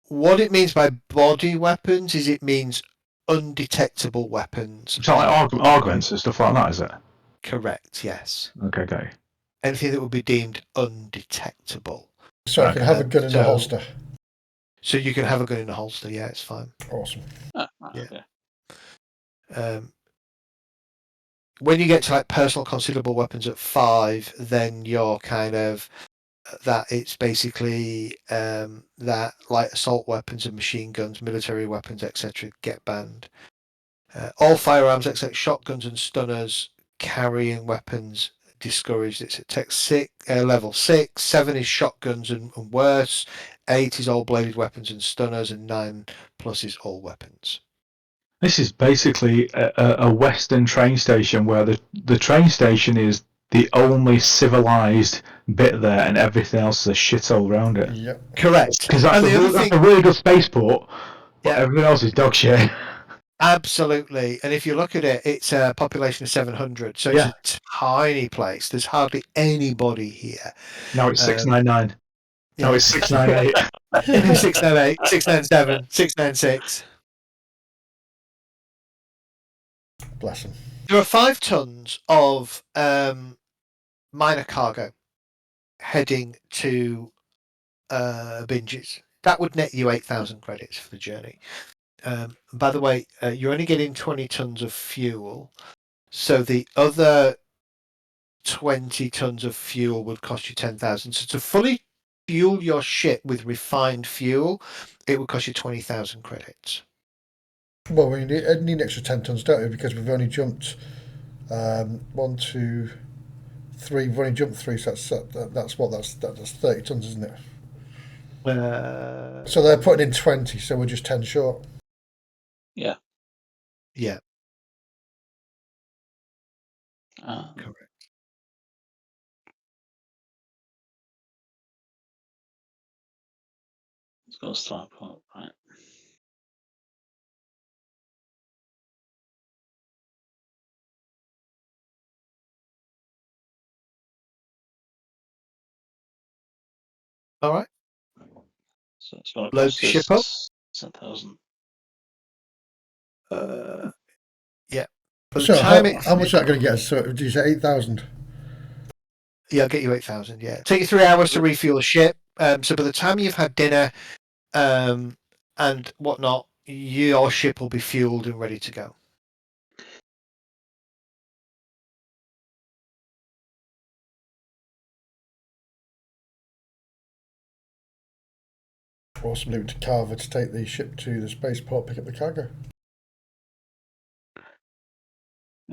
What it means by body weapons is it means undetectable weapons. It's not like augments and stuff like that, is it? Correct, yes. Okay. Anything that would be deemed undetectable. So I can have a gun in the holster. So you can have a gun in a holster, yeah, it's fine. Awesome. Yeah. When you get to like personal concealable weapons at 5, then you're kind of that it's basically that light assault weapons and machine guns, military weapons, etc. get banned. All firearms except shotguns and stunners carrying weapons discouraged. It's at level 6. 7 is shotguns and worse. 8 is all bladed weapons and stunners, and 9 plus is all weapons. This is basically a Western train station where the train station is the only civilized bit there, and everything else is a shithole around it. Yep. Correct. Because that's a really good spaceport, but everything else is dog shit. Absolutely. And if you look at it, it's a population of 700, so it's a tiny place. There's hardly anybody here. Now it's 699. No, it's 698. 698, 697, 696. Bless them. There are 5 tons of minor cargo heading to Binges. That would net you 8,000 credits for the journey. By the way, you're only getting 20 tons of fuel, so the other 20 tons of fuel would cost you 10,000. So to fully fuel your ship with refined fuel, it would cost you 20,000 credits. Well, we need an extra 10 tons, don't we? Because we've only jumped 1, 2, 3. We've only jumped 3, so that's 30 tons, isn't it? So they're putting in 20, so we're just 10 short. Yeah. Correct. Let's go start point, right? All right. So it's going to Load cost the ship up. us 10,000. Yeah. By the So time how much is that going to get us? So did you say 8,000? Yeah, I'll get you 8,000. Yeah, take you 3 hours to refuel the ship. So by the time you've had dinner, and whatnot, your ship will be fueled and ready to go. Awesome. Leave it to Carver to take the ship to the spaceport, pick up the cargo.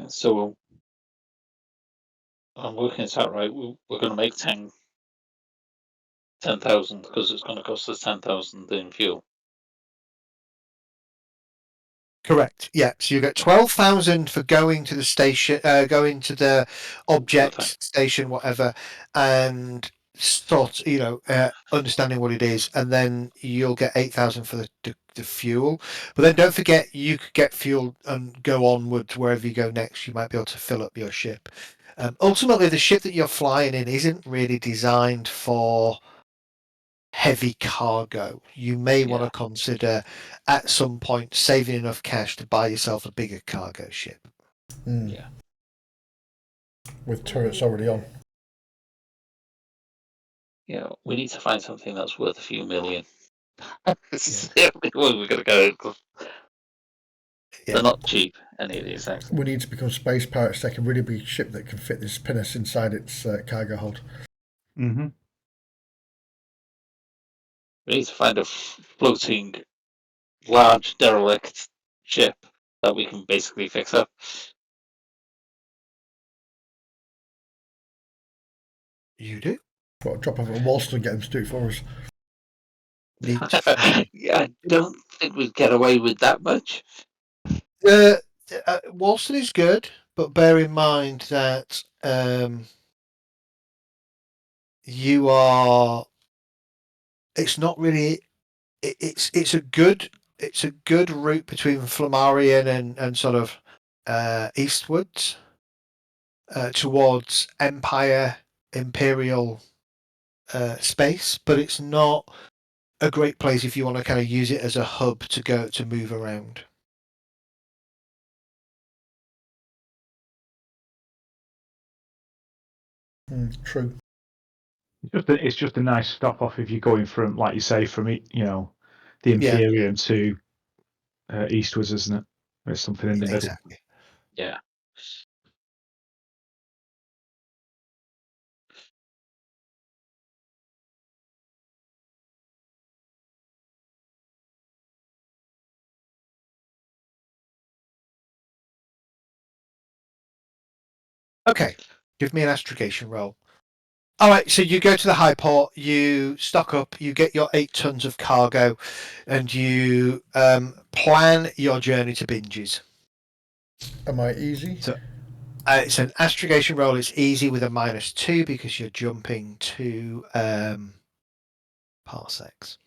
So I'm working it out right. We're going to make 10,000 because it's going to cost us 10,000 in fuel. Correct. Yeah. So you get 12,000 for going to the station, going to the object station, whatever, and understanding what it is, and then you'll get 8,000 for the fuel. But then don't forget, you could get fuel and go onwards wherever you go next. You might be able to fill up your ship. Ultimately, the ship that you're flying in isn't really designed for heavy cargo. You may want to consider at some point saving enough cash to buy yourself a bigger cargo ship. Yeah. With turrets already on. Yeah, we need to find something that's worth a few million. This is the only way we're going to go. They're not cheap, any of these things. We need to become space pirates. Take a really big ship that can fit this pinnace inside its cargo hold. Mm-hmm. We need to find a floating, large, derelict ship that we can basically fix up. You do? What, drop off at Walston and get them to do it for us. Neat. Yeah, I don't think we'd get away with that much. Walston is good, but bear in mind that you are. It's not really. It's a good route between Flammarion and sort of eastwards towards Empire Imperial space, but it's not a great place if you want to kind of use it as a hub to move around. True. It's just a nice stop off if you're going from, like you say, from the Yeah. Imperium to eastwards, isn't it? There's something in the middle. Exactly. Yeah. Okay, give me an astrogation roll. All right, so you go to the high port, you stock up, you get your 8 tons of cargo, and you plan your journey to Binges. Am I easy? So, It's an astrogation roll. It's easy with a -2 because you're jumping to parsecs.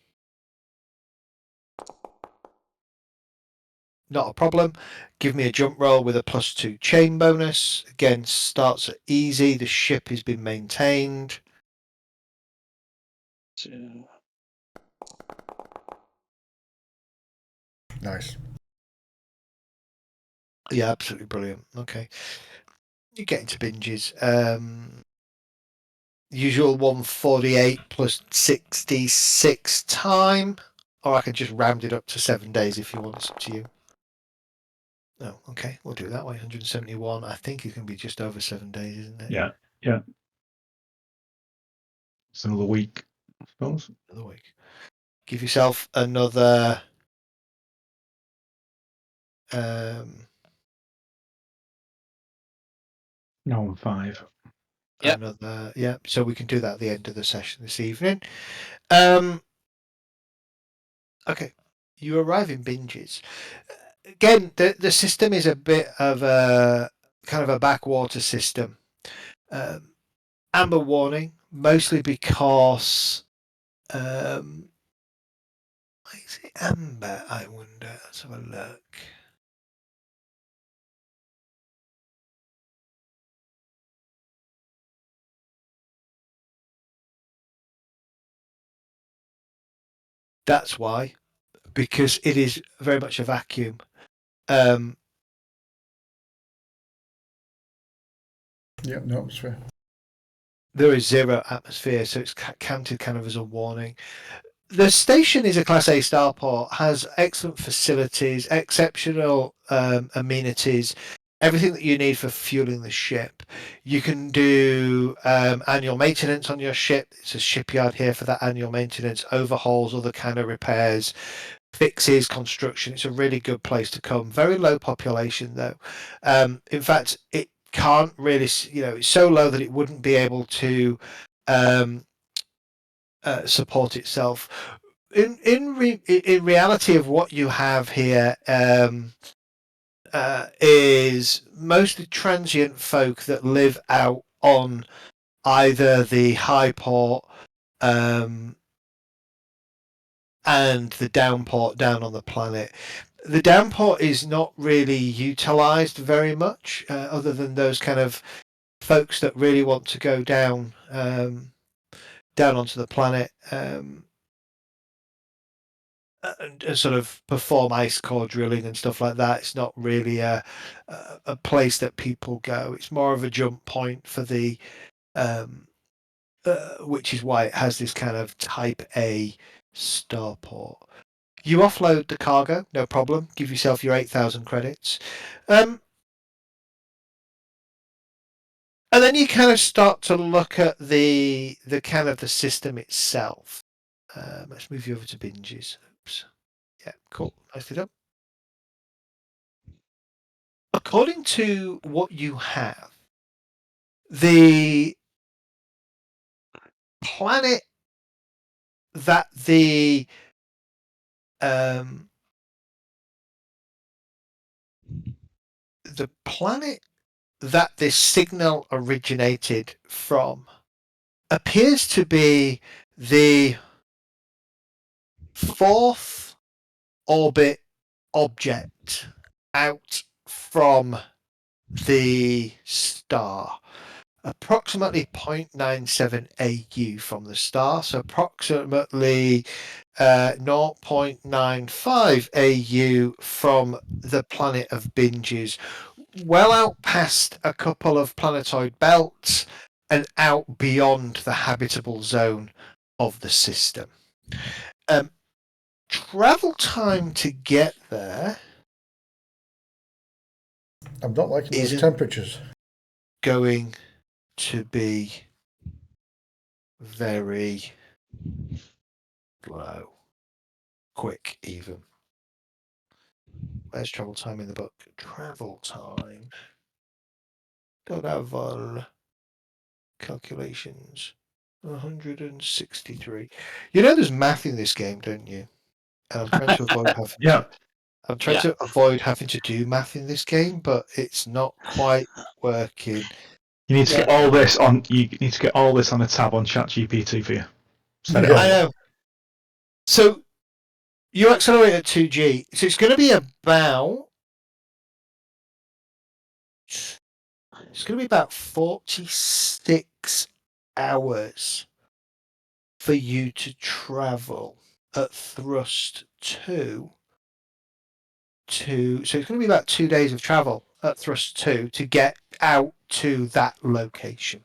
Not a problem. Give me a jump roll with a +2 chain bonus. Again, starts at easy. The ship has been maintained. Nice. Yeah, absolutely brilliant. Okay. You get into Binges. Usual 148 plus 66 time. Or I can just round it up to 7 days if you want. It's up to you. Oh, okay. We'll do it that way. 171. I think it can be just over 7 days, isn't it? yeah. It's another week, I suppose. Another week. Give yourself another. No, I'm 5. Yep. Another. Yeah. So we can do that at the end of the session this evening. Okay. You arrive in Binges. Again, the system is a bit of a kind of a backwater system. Amber warning, mostly because why is it amber? I wonder. Let's have a look. That's why, because it is very much a vacuum. Yep, no atmosphere. There is 0 atmosphere, so it's counted kind of as a warning. The station is a Class A starport, has excellent facilities, exceptional amenities, everything that you need for fueling the ship. You can do annual maintenance on your ship. It's a shipyard here for that annual maintenance, overhauls, other kind of repairs, fixes, construction. It's a really good place to come. Very low population, though. In fact, it can't really, it's so low that it wouldn't be able to support itself. In reality of what you have here is mostly transient folk that live out on either the high port and the downport down on the planet. The downport is not really utilized very much, other than those kind of folks that really want to go down onto the planet. And sort of perform ice core drilling and stuff like that. It's not really a place that people go. It's more of a jump point for the, which is why it has this kind of Type A starport. You offload the cargo, no problem. Give yourself your 8,000 credits. And then you kind of start to look at the kind of the system itself. Let's move you over to Binges. Oops. Yeah, cool. Nicely done. According to what you have, the planet that the planet that this signal originated from appears to be the fourth orbit object out from the star. Approximately 0.97 AU from the star, so approximately 0.95 AU from the planet of Binges, well out past a couple of planetoid belts and out beyond the habitable zone of the system. Travel time to get there I'm not liking those isn't temperatures. going to be very low. Quick, even. Where's travel time in the book? Travel time. Travel calculations. 163. You know there's math in this game, don't you? And I'm trying to avoid having Yeah. I'm trying to avoid having to do math in this game, but it's not quite working. You need to get all this on. You need to get all this on a tab on ChatGPT for you. Set it Yeah. up. I know. So you accelerate at 2G, so it's going to be about 46 hours for you to travel at thrust 2 to. So it's going to be about 2 days of travel at thrust 2 to get out to that location.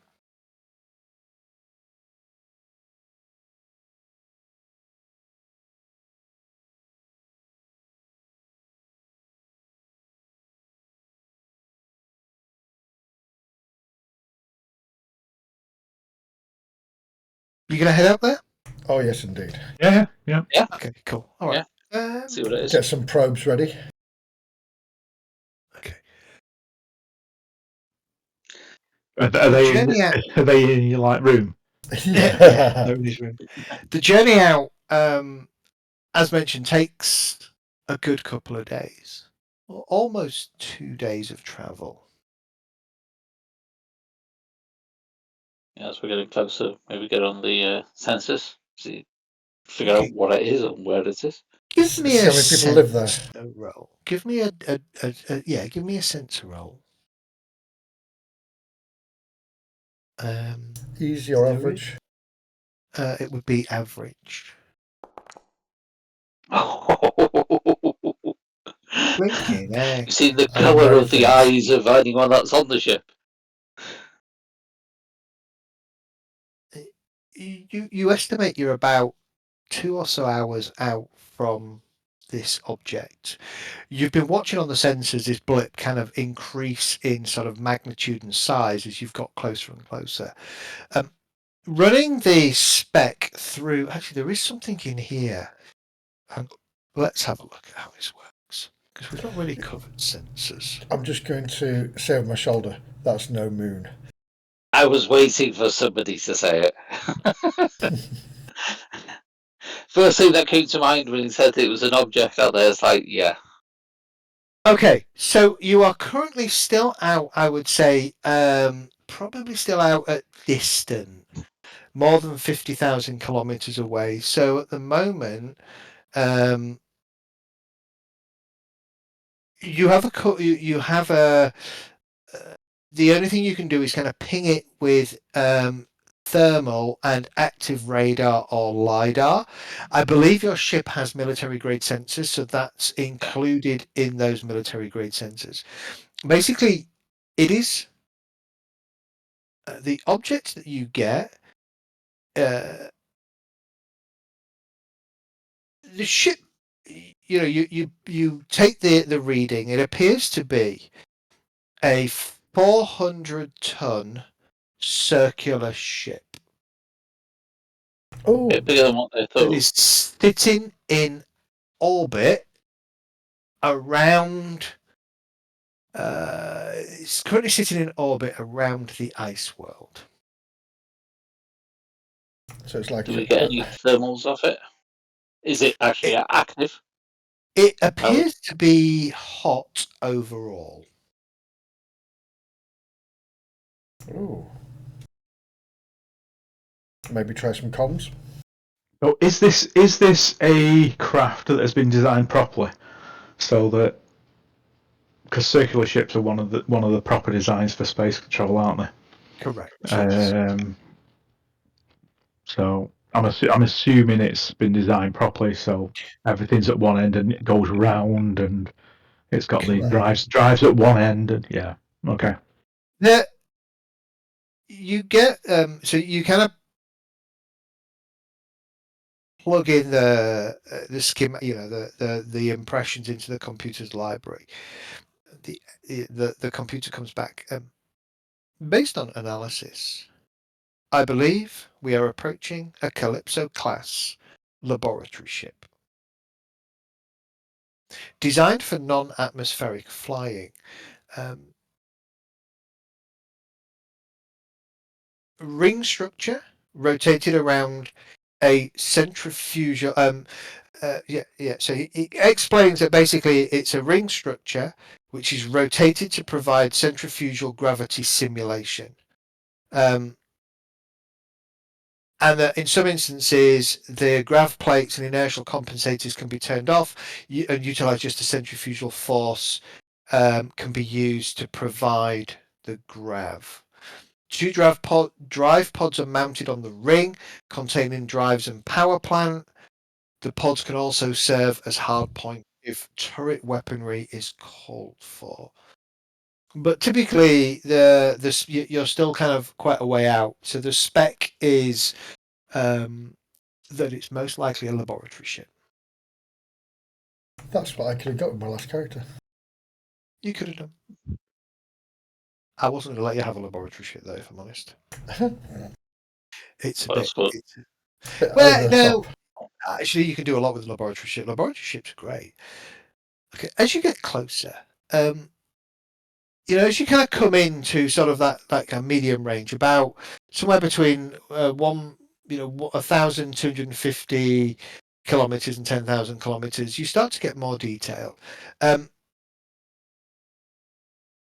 You going to head out there? Oh, yes, indeed. Yeah. Okay, cool. All right. See what it is. Get some probes ready. Okay. Are they in your like room? Yeah, Yeah. they're in his room. The journey out, as mentioned, takes a good couple of days. Well, almost 2 days of travel. Yeah, as we're getting closer, maybe get on the census, figure out what it is and where it is. Give me See a how many people live there. sensor roll. Give me a give me a sensor roll. Easy or there average? It would be average. Blinking You see the I am colour very of the fast. eyes of anyone that's on the ship. You estimate you're about 2 or so hours out from this object. You've been watching on the sensors this blip kind of increase in sort of magnitude and size as you've got closer and closer. Running the spec through, actually, there is something in here. Let's have a look at how this works because we've not really covered sensors. I'm just going to say over my shoulder, that's no moon. I was waiting for somebody to say it. First thing that came to mind when he said it was an object out there is like, yeah. Okay, so you are currently still out, I would say, probably still out at distant, more than 50,000 kilometers away. So at the moment, you have the only thing you can do is kind of ping it with thermal and active radar or lidar. I believe your ship has military grade sensors, so that's included in those military grade sensors. Basically, it is the object that you get. The ship, you take the reading. It appears to be a 400-ton circular ship. Oh, Bit bigger than what they That thought. is sitting in orbit around. It's currently sitting in orbit around the ice world. So it's like Do we get any thermals off it? Is it actually active? It appears to be hot overall. Ooh. Maybe try some comms. So is this a craft that has been designed properly, so that because circular ships are one of the proper designs for space travel, aren't they? Correct. Yes. So I'm assuming it's been designed properly, so everything's at one end and it goes round, and it's got the drives at one end, and yeah, okay. You get so you kind of plug in the schema, the impressions into the computer's library. The computer comes back based on analysis. I believe we are approaching a Calypso class laboratory ship designed for non-atmospheric flying. Ring structure rotated around a centrifugal. So he explains that basically it's a ring structure which is rotated to provide centrifugal gravity simulation. And that in some instances, the grav plates and inertial compensators can be turned off and utilize just a centrifugal force can be used to provide the grav. 2 drive pods are mounted on the ring containing drives and power plant. The pods can also serve as hardpoint if turret weaponry is called for. But typically, you're still kind of quite a way out. So the spec is that it's most likely a laboratory ship. That's what I could have got with my last character. You could have done. I wasn't going to let you have a laboratory ship, though, if I'm honest. It's a bit. Well, no. Actually, you can do a lot with laboratory ship. Laboratory ships are great. Okay, as you get closer, as you kind of come into sort of that kind of medium range, about somewhere between 1,250 kilometers and 10,000 kilometers, you start to get more detail.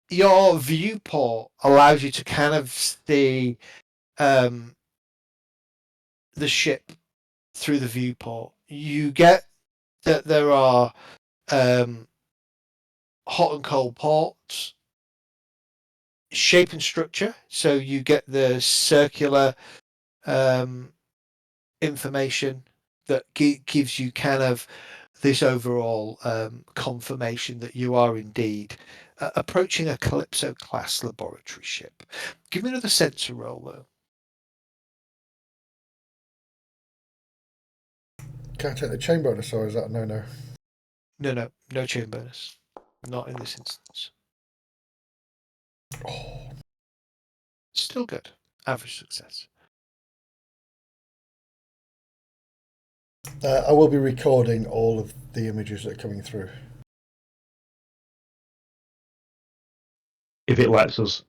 Your viewport allows you to kind of see the ship through the viewport. You get that there are hot and cold ports, shape and structure. So you get the circular information that gives you kind of this overall confirmation that you are indeed approaching a Calypso class laboratory ship. Give me another sensor roll, though. Can I take the chain bonus, or is that no? No chain bonus. Not in this instance. Oh. Still good. Average success. I will be recording all of the images that are coming through. If it lets us.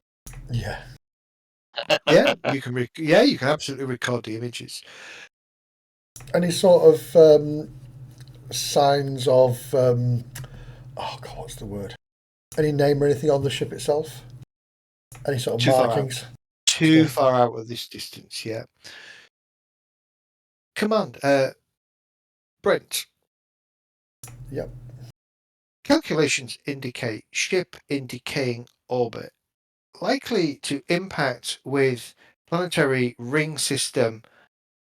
Yeah. Yeah, you can. You can absolutely record the images. Any sort of signs of what's the word? Any name or anything on the ship itself? Any sort of markings? Too far out of this distance, yeah. Command, Brent. Yep. Calculations indicate ship in decaying orbit, likely to impact with planetary ring system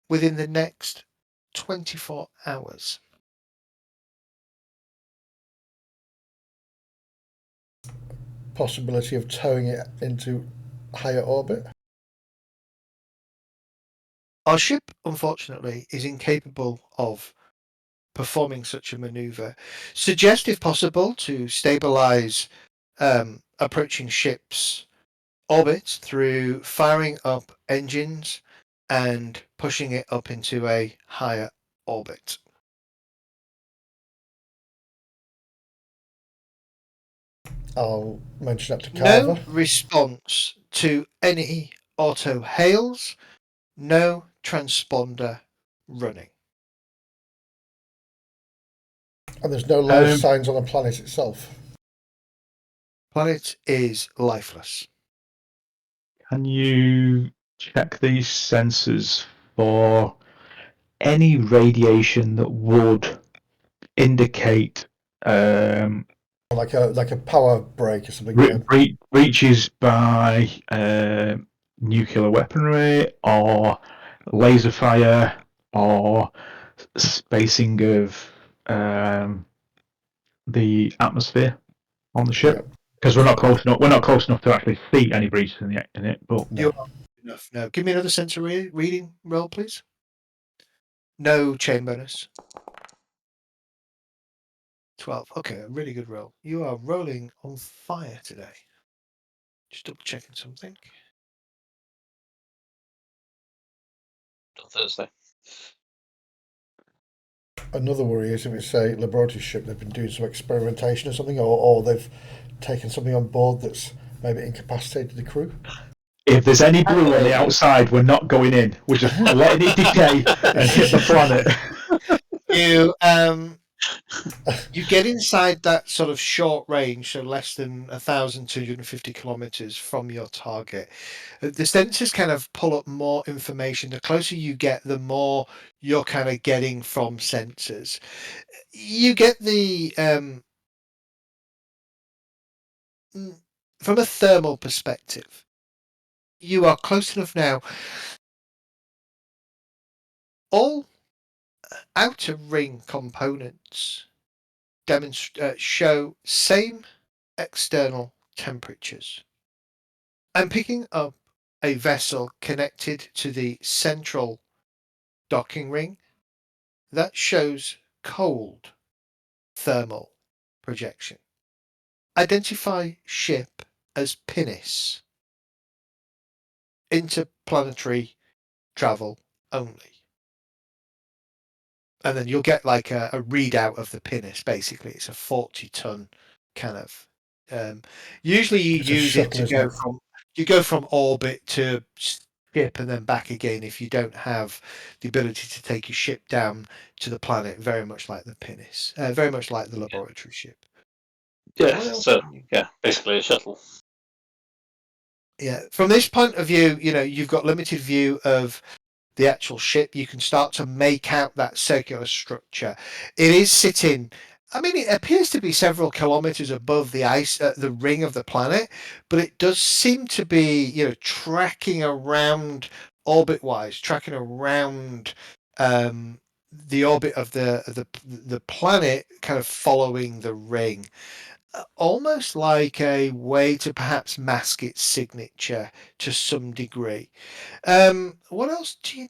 within the next 24 hours. Possibility of towing it into higher orbit? Our ship, unfortunately, is incapable of performing such a maneuver. Suggest, if possible, to stabilize approaching ship's orbit through firing up engines and pushing it up into a higher orbit. I'll mention that to Carver. No response to any auto hails. No transponder running. And there's no life signs on the planet itself. Planet is lifeless. Can you check these sensors for any radiation that would indicate Like a power break or something. breaches by nuclear weaponry or laser fire or spacing of the atmosphere on the ship? Because we're not close enough. We're not close enough to actually see any breaches in it. But You are enough. No. Give me another sensor reading roll, please. No chain bonus. 12. Okay, a really good roll. You are rolling on fire today. Just double checking something. On Thursday. Another worry is if it's a laboratory ship, they've been doing some experimentation or something, or they've taken something on board that's maybe incapacitated the crew. If there's any blue on the outside, we're not going in. We're just letting it decay and hit the planet. You get inside that sort of short range, so less than 1,250 kilometers from your target. The sensors kind of pull up more information. The closer you get, the more you're kind of getting from sensors. You get the from a thermal perspective, you are close enough now. All outer ring components show same external temperatures. I'm picking up a vessel connected to the central docking ring that shows cold thermal projection. Identify ship as pinnace. Interplanetary travel only. And then you'll get like a readout of the pinnace. Basically, it's a 40-ton kind of. Usually, you use it to go from orbit to ship and then back again. If you don't have the ability to take your ship down to the planet, very much like the pinnace, very much like the laboratory ship. Yeah. So basically a shuttle. Yeah. From this point of view, you've got limited view of the actual ship. You can start to make out that circular structure. It is sitting, it appears to be several kilometers above the ice, the ring of the planet, but it does seem to be, tracking around orbit-wise, tracking around the orbit of the planet, kind of following the ring. Almost like a way to perhaps mask its signature to some degree. What else do you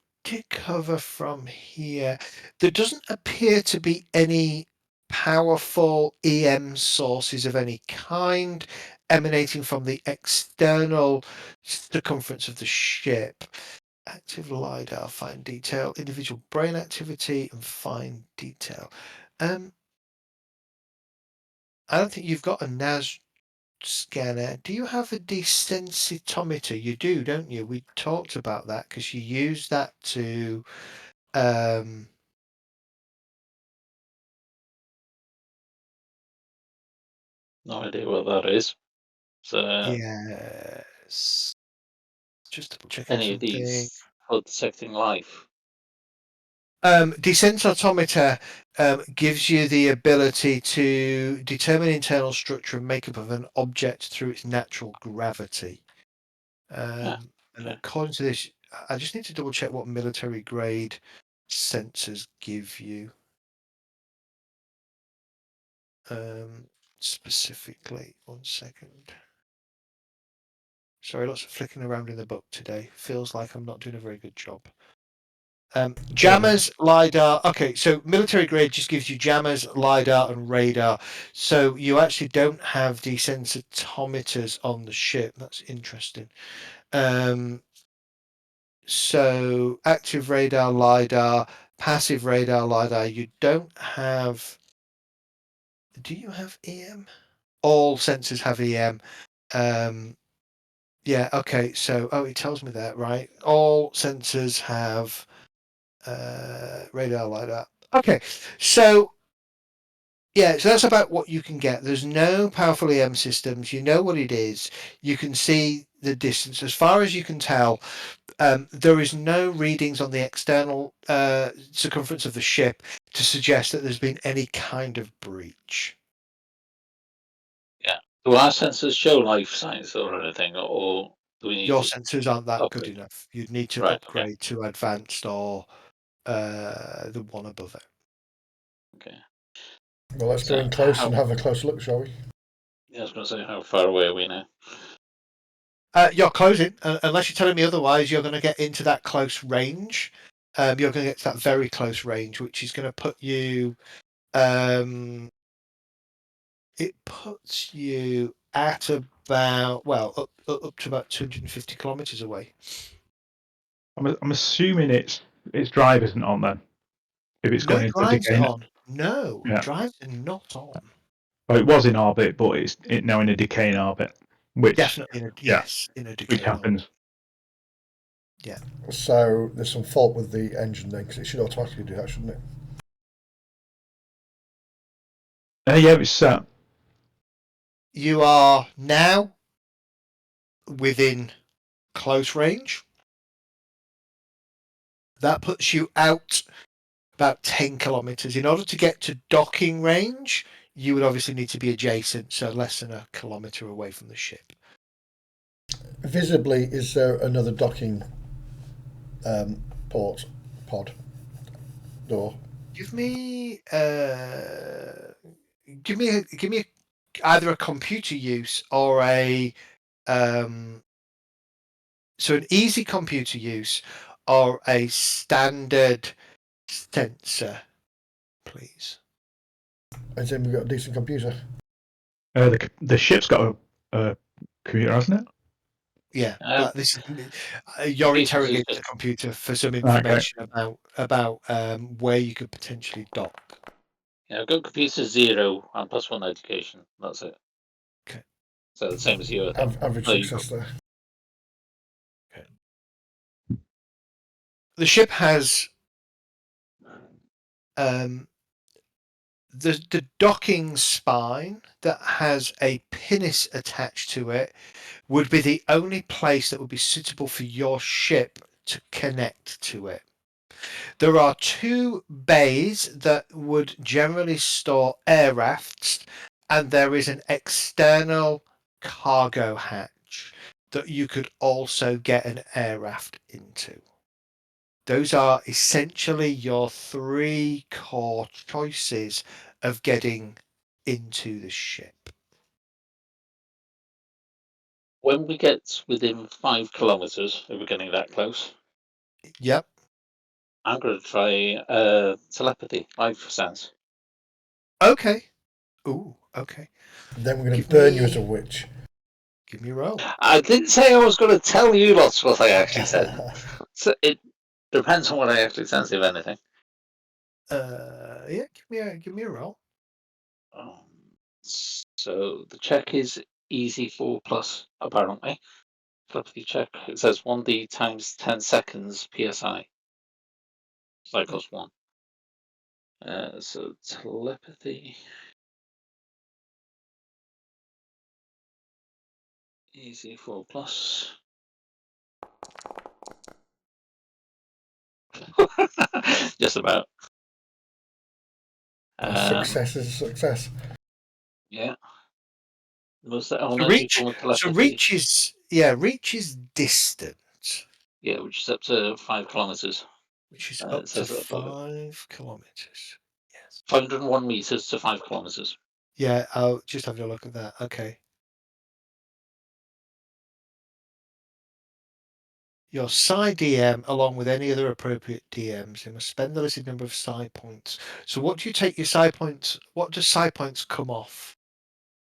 cover from here? There doesn't appear to be any powerful EM sources of any kind emanating from the external circumference of the ship. Active LiDAR, fine detail, individual brain activity, and fine detail. I don't think you've got a NAS scanner. Do you have a desensitometer? You do, don't you? We talked about that because you use that to no idea what that is. So yes. Just double checking any of something. these for detecting life? Desensitometer gives you the ability to determine internal structure and makeup of an object through its natural gravity. And according to this, I just need to double check what military grade sensors give you. Specifically, 1 second. Sorry, lots of flicking around in the book today. Feels like I'm not doing a very good job. Jammers, LiDAR. Okay, so military grade just gives you jammers, LiDAR, and radar. So you actually don't have desensitometers on the ship. That's interesting. So active radar, LiDAR, passive radar, LiDAR. You don't have. Do you have EM? All sensors have EM. Yeah, okay, so, it tells me that, right? All sensors have radar like that. Okay, so, yeah, so that's about what you can get. There's no powerful EM systems. You know what it is. You can see the distance. As far as you can tell, there is no readings on the external circumference of the ship to suggest that there's been any kind of breach. Yeah. Do our sensors show life signs or anything, or do we need Your to sensors aren't that good upgrade? enough. You'd need to Right. Okay. upgrade to advanced or the one above it. Okay. Well, let's go So in close how? and have a close look, shall we? Yeah, I was going to say, how far away are we now? You're closing, unless you're telling me otherwise. You're going to get into that close range. You're going to get to that very close range, which is going to put you. It puts you at about up to about 250 kilometers away. I'm assuming its drive isn't on then. If it's No going into drives decay. on. No Yeah. drives are not on. Well, it was in orbit, but it's now in a decaying orbit, which Definitely, in a which decaying orbit. happens. Yeah. So there's some fault with the engine then, because it should automatically do that, shouldn't it? Yeah, it's set. You are now within close range. That puts you out about 10 kilometers. In order to get to docking range, you would obviously need to be adjacent, so less than a kilometer away from the ship. Visibly, is there another docking pod door? Give me either a computer use or a so an easy computer use or a standard sensor, please. And then we've got a decent computer. The ship's got a computer, hasn't it? Yeah, but this is you're Computers is interrogating the just computer for some Okay. information about where you could potentially dock. I've got computer 0 and +1 education. That's it. Okay. So the same as you, I think. Average Oh, you success there. Okay. The ship has the docking spine that has a pinnace attached to it would be the only place that would be suitable for your ship to connect to it. There are 2 bays that would generally store air rafts, and there is an external cargo hatch that you could also get an air raft into. Those are essentially your 3 core choices of getting into the ship. When we get within 5 kilometers, if we're getting that close, Yep. I'm going to try telepathy, life sense. Okay. Ooh, okay. Then we're going to Give burn you as a me witch. give me a roll. I didn't say I was going to tell you lots what I actually said. So it depends on what I actually sense, if anything. Yeah, give me a roll. So the check is easy 4+, apparently. Telepathy check. It says 1d times 10 seconds PSI. So that costs 1. So telepathy. Easy 4+. Just about. A success is a success. Yeah. Was that So any form of telepathy? reach is distant, Yeah, which is up to 5 kilometers. which is It up to says it above it. 5 kilometers. Yes. 501 meters to 5 kilometers. Yeah, I'll just have a look at that. Okay. Your Psi DM, along with any other appropriate DMs, they must spend the listed number of Psi points. So what do you take your Psi points? What does Psi points come off?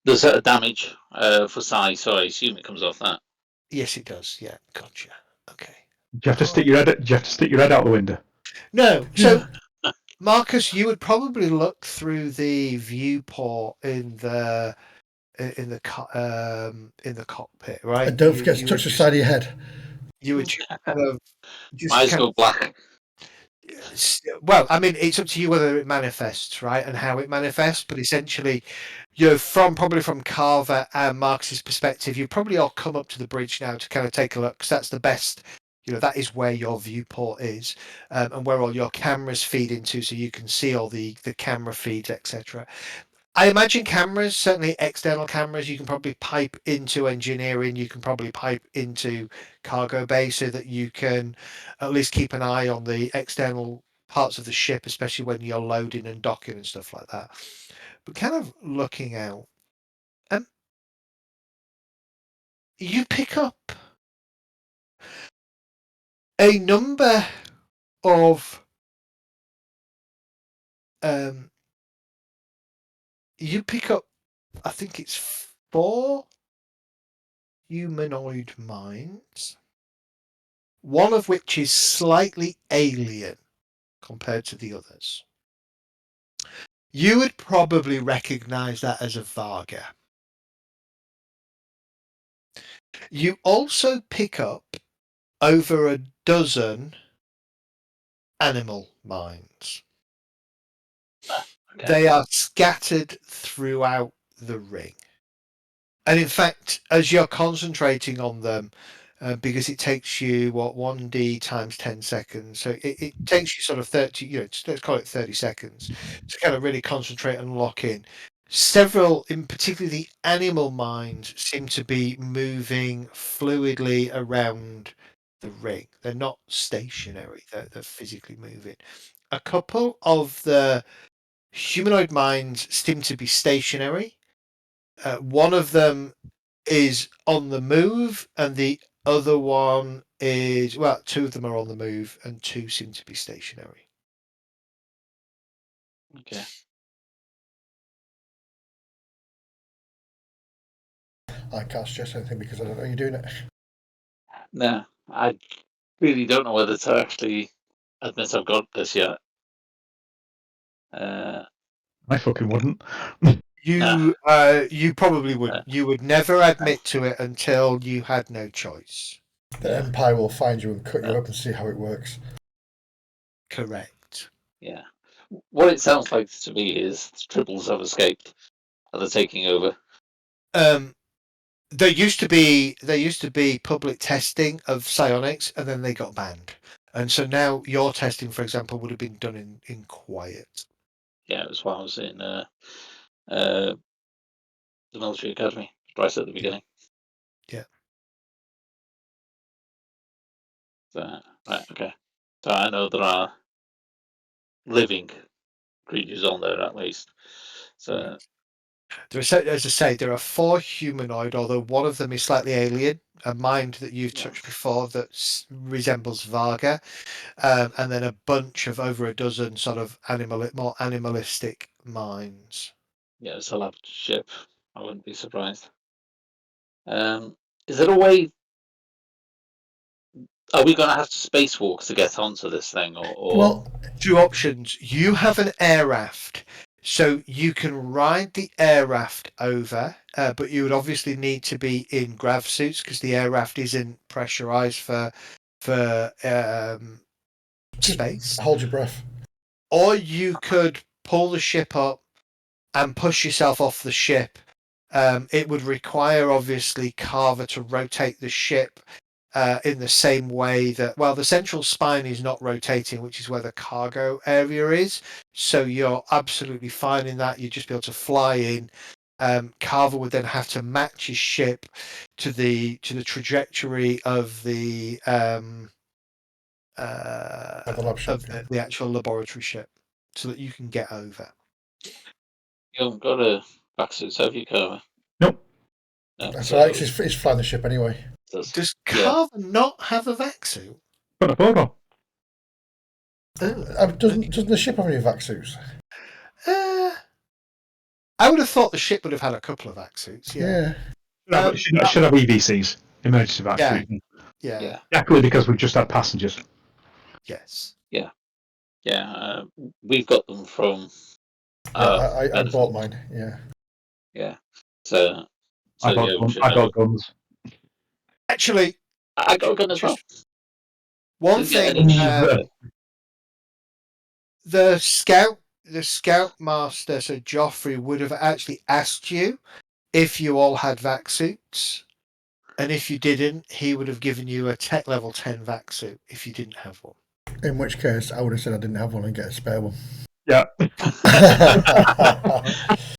There's a damage for Psi, so I assume it comes off that. Yes, it does. Yeah, gotcha. Okay. Do you have to stick your head? Do you have to stick your head out the window? No. So, Marcus, you would probably look through the viewport in the in the cockpit, right? And don't forget to touch the side of your head. You would just kind of My eyes go black. well, I mean, it's up to you whether it manifests, right, and how it manifests. But essentially, probably from Carver and Marcus's perspective, you probably all come up to the bridge now to kind of take a look, because that's the best. That is where your viewport is, and where all your cameras feed into, so you can see all the camera feeds, etc. I imagine cameras, certainly external cameras, you can probably pipe into engineering, you can probably pipe into cargo bay, so that you can at least keep an eye on the external parts of the ship, especially when you're loading and docking and stuff like that. But kind of looking out, you pick up a number of I think it's 4 humanoid minds, one of which is slightly alien compared to the others. You would probably recognize that as a Varga. You also pick up over a dozen animal minds. Okay. They are scattered throughout the ring. And in fact, as you're concentrating on them, because it takes you 1d times 10 seconds, so it takes you sort of 30, let's call it 30 seconds to kind of really concentrate and lock in. Several, in particular the animal minds, seem to be moving fluidly around the ring. They're not stationary, they're physically moving. A couple of the humanoid minds seem to be stationary. One of them is on the move, and the other one is, well, 2 of them are on the move, and 2 seem to be stationary. Okay. I can't suggest anything because I don't know you're doing it. No, I really don't know whether to actually admit I've got this yet. I fucking wouldn't. You probably wouldn't. You would never admit to it until you had no choice. The Yeah. Empire will find you and cut you up and see how it works. Correct. Yeah. What it sounds like to me is tribbles have escaped. Are they taking over? There used to be public testing of psionics, and then they got banned. And so now your testing, for example, would have been done in quiet. Yeah, it was while I was in the military academy, right at the beginning. Yeah. So, right, okay. So I know there are living creatures on there at least. So As I say, there are 4 humanoid, although one of them is slightly alien, a mind that you've touched before that resembles Varga, and then a bunch of over a dozen sort of more animalistic minds. yeah, it's a lab ship. I wouldn't be surprised. Is there a way? Are we going to have to spacewalk to get onto this thing, or? Well, 2 options. You have an air raft, so you can ride the air raft over, but you would obviously need to be in grav suits because the air raft isn't pressurized for space. hold your breath. Or you could pull the ship up and push yourself off the ship. It would require obviously Carver to rotate the ship in the same way that, well, the central spine is not rotating, which is where the cargo area is. So you're absolutely fine in that. You'd just be able to fly in. Carver would then have to match his ship to the trajectory of the lab ship, the actual laboratory ship, so that you can get over. You haven't got a backsuit, have you, Carver? Nope. No, That's so right, 'cause he's flying the ship anyway. Does yeah. Carver not have a vac suit? Got a photo. Doesn't the ship have any vac suits? I would have thought the ship would have had a couple of vac suits. Yeah. It should have EVCs, emergency vac Yeah. suit. Yeah. Exactly, because we've just had passengers. Yes. Yeah. We've got them from. I bought mine. Yeah. Yeah. So I got, yeah, we should I know. got guns. Actually, I got a gun as well. one Didn't get thing, any- the scout master, so Joffrey, would have actually asked you if you all had vac suits, and if you didn't, he would have given you a tech level 10 vac suit if you didn't have one. In which case, I would have said I didn't have one and get a spare one. Yeah.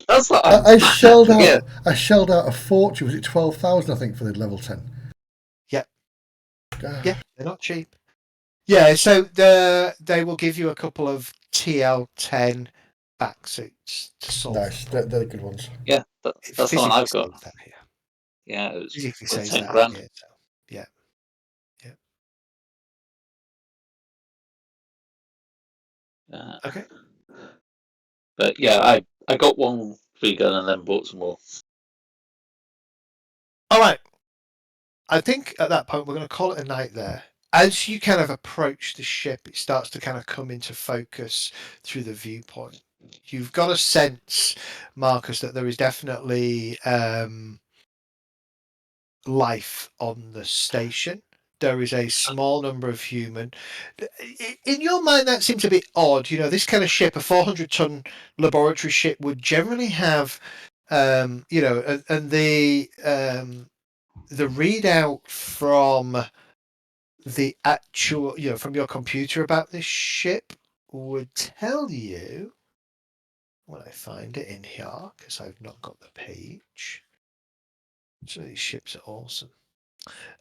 That's not. I shelled out. Yeah. I shelled out a fortune. Was it 12,000? I think for the level 10. Yep. Ah, Yeah, they're not cheap. Yeah, so they will give you a couple of TL10 vac suits to solve. nice. They're the good ones. Yeah, It that's the one I've physically got. says that here. Yeah, it was Physically for says 10 that grand. here. So, yeah. Okay. But yeah, I got one free gun and then bought some more. All right. I think at that point we're going to call it a night there. As you kind of approach the ship, it starts to kind of come into focus through the viewpoint. You've got a sense, Marcus, that there is definitely life on the station. There is a small number of human. In your mind, that seems a bit odd. You know, this kind of ship, a 400-ton laboratory ship, would generally have, you know, and the readout from the actual, you know, from your computer about this ship would tell you, when I find it in here, because I've not got the page. So these ships are awesome.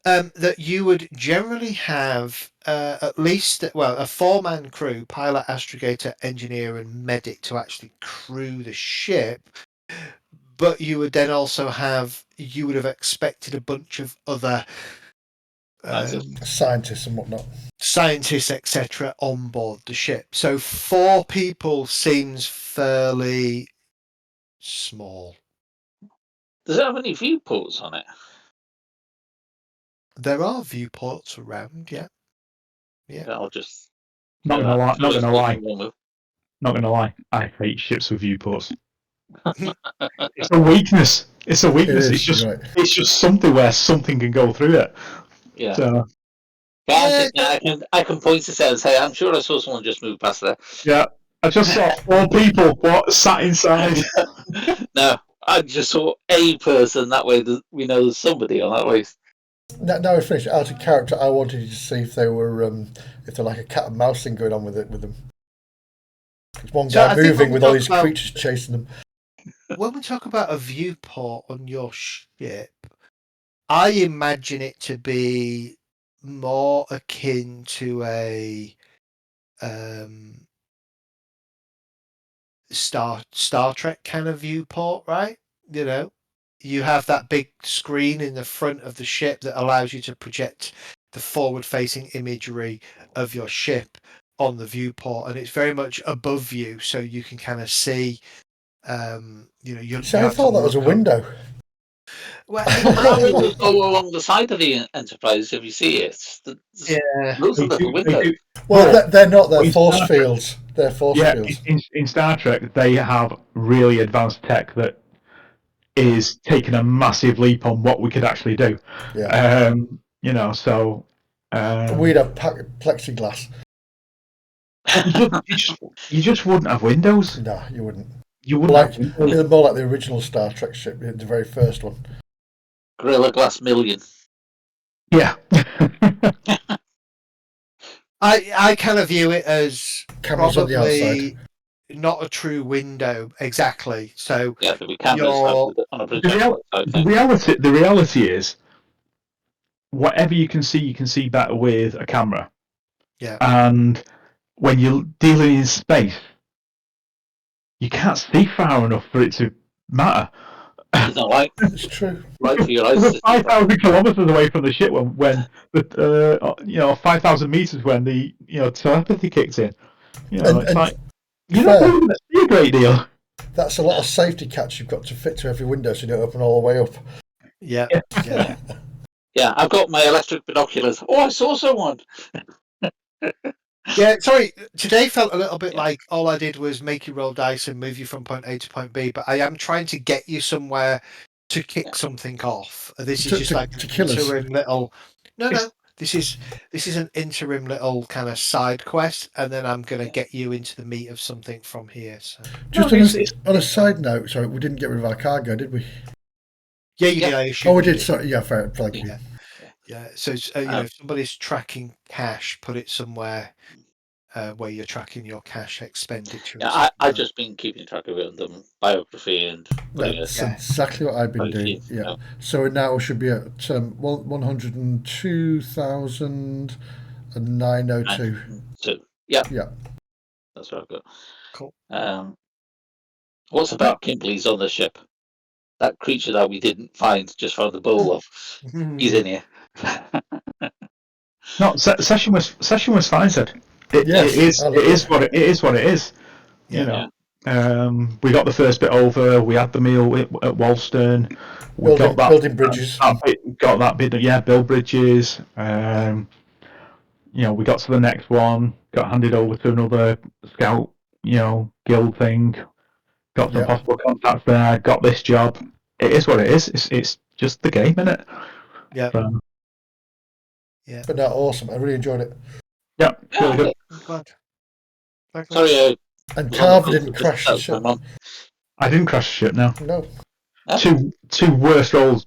That you would generally have at least, well, a 4-man crew, pilot, astrogator, engineer, and medic to actually crew the ship. But you would then also have, you would have expected a bunch of other Scientists and whatnot. scientists, etc., on board the ship. So 4 people seems fairly small. Does it have any viewports on it? There are viewports around, yeah. Yeah, I'll just. Not gonna lie. Not gonna lie. One Not gonna lie. I hate ships with viewports. It's a weakness. It's a weakness. It is, It's just. you're right. It's just something where something can go through it. Yeah. So But I can point to it and say, I'm sure I saw someone just move past there. yeah, I just saw 4 people sat inside. No, I just saw a person. That way, we know there's somebody on that way. Now we finished. Out of character, I wanted you to see if they were, if they're like a cat and mouse thing going on with them. There's one So I guy think moving when we with all talk these about- creatures chasing them. When we talk about a viewport on your ship, I imagine it to be more akin to a Star Trek kind of viewport, right? You know, you have that big screen in the front of the ship that allows you to project the forward-facing imagery of your ship on the viewport, and it's very much above you, so you can kind of see. You know, you So I have to thought that was a look up. window. Well, Our windows go along the side of the Enterprise. If you see it, yeah. those are They little do- they windows. do- Well, But they're not. They're in force Star Trek- fields. They're force Yeah, fields. in Star Trek, they have really advanced tech that is taking a massive leap on what we could actually do. Yeah. You know, so We'd have plexiglass. you just wouldn't have windows. No, you wouldn't. You wouldn't Like have windows. they're more like the original Star Trek ship, the very first one. Gorilla Glass Million. Yeah. I kind of view it as Cameras on the probably outside. not a true window exactly. So Yeah, there'll be cameras Your- on a projector. The reality is, whatever you can see better with a camera. Yeah. And when you're dealing in space, you can't see far enough for it to matter. There's no light. It's true. Light for your eyes. We're 5,000 kilometers away from the ship when the 5,000 meters when the telepathy kicked in. You know, it's And like you're fair. not going to see a great deal. That's a lot of safety cats you've got to fit to every window so you don't open all the way up. Yeah. Yeah. Yeah, I've got my electric binoculars. Oh, I saw someone. Yeah, sorry. Today felt a little bit Yeah. like all I did was make you roll dice and move you from point A to point B, but I am trying to get you somewhere to kick something off. This is To- just to- like to an kill us. interim little. No. This is an interim little kind of side quest, and then I'm going to get you into the meat of something from here. So Just No, on, it's- on a side note, sorry, we didn't get rid of our cargo, did we? yeah, you Yeah. did. I assume. Oh, we you did. Sorry, yeah, fair. Thank you. Yeah. Yeah. So it's, if somebody's tracking cash, put it somewhere where you're tracking your cash expenditure. and Yeah, stuff I've like just been keeping track of it and done biography and putting it. That's Yeah. exactly what I've been Right, doing. yeah, Yeah. no. So it now should be at 102,902. So, yeah, Yeah. that's what I've got. Cool. What's about Kimberly's on the ship? That creature that we didn't find just found the bowl of. He's in here. No, session was fine. Said Yes, it is. I love It is it. what it is. What it is. Yeah. You know. We got the first bit over. We had the meal at Wolston. We Building bridges. Got that bit. Yeah, build bridges. We got to the next one. Got handed over to another scout. Guild thing. Got some Yeah. possible contacts there. Got this job. It is what it is. It's just the game, isn't it? Yeah. So, Yeah. But no, awesome. I really enjoyed it. yeah, really good. I'm glad. Sorry, And was on the Carver phone didn't for crash that the was my ship. mum. I didn't crash the ship now. No. Two worst rolls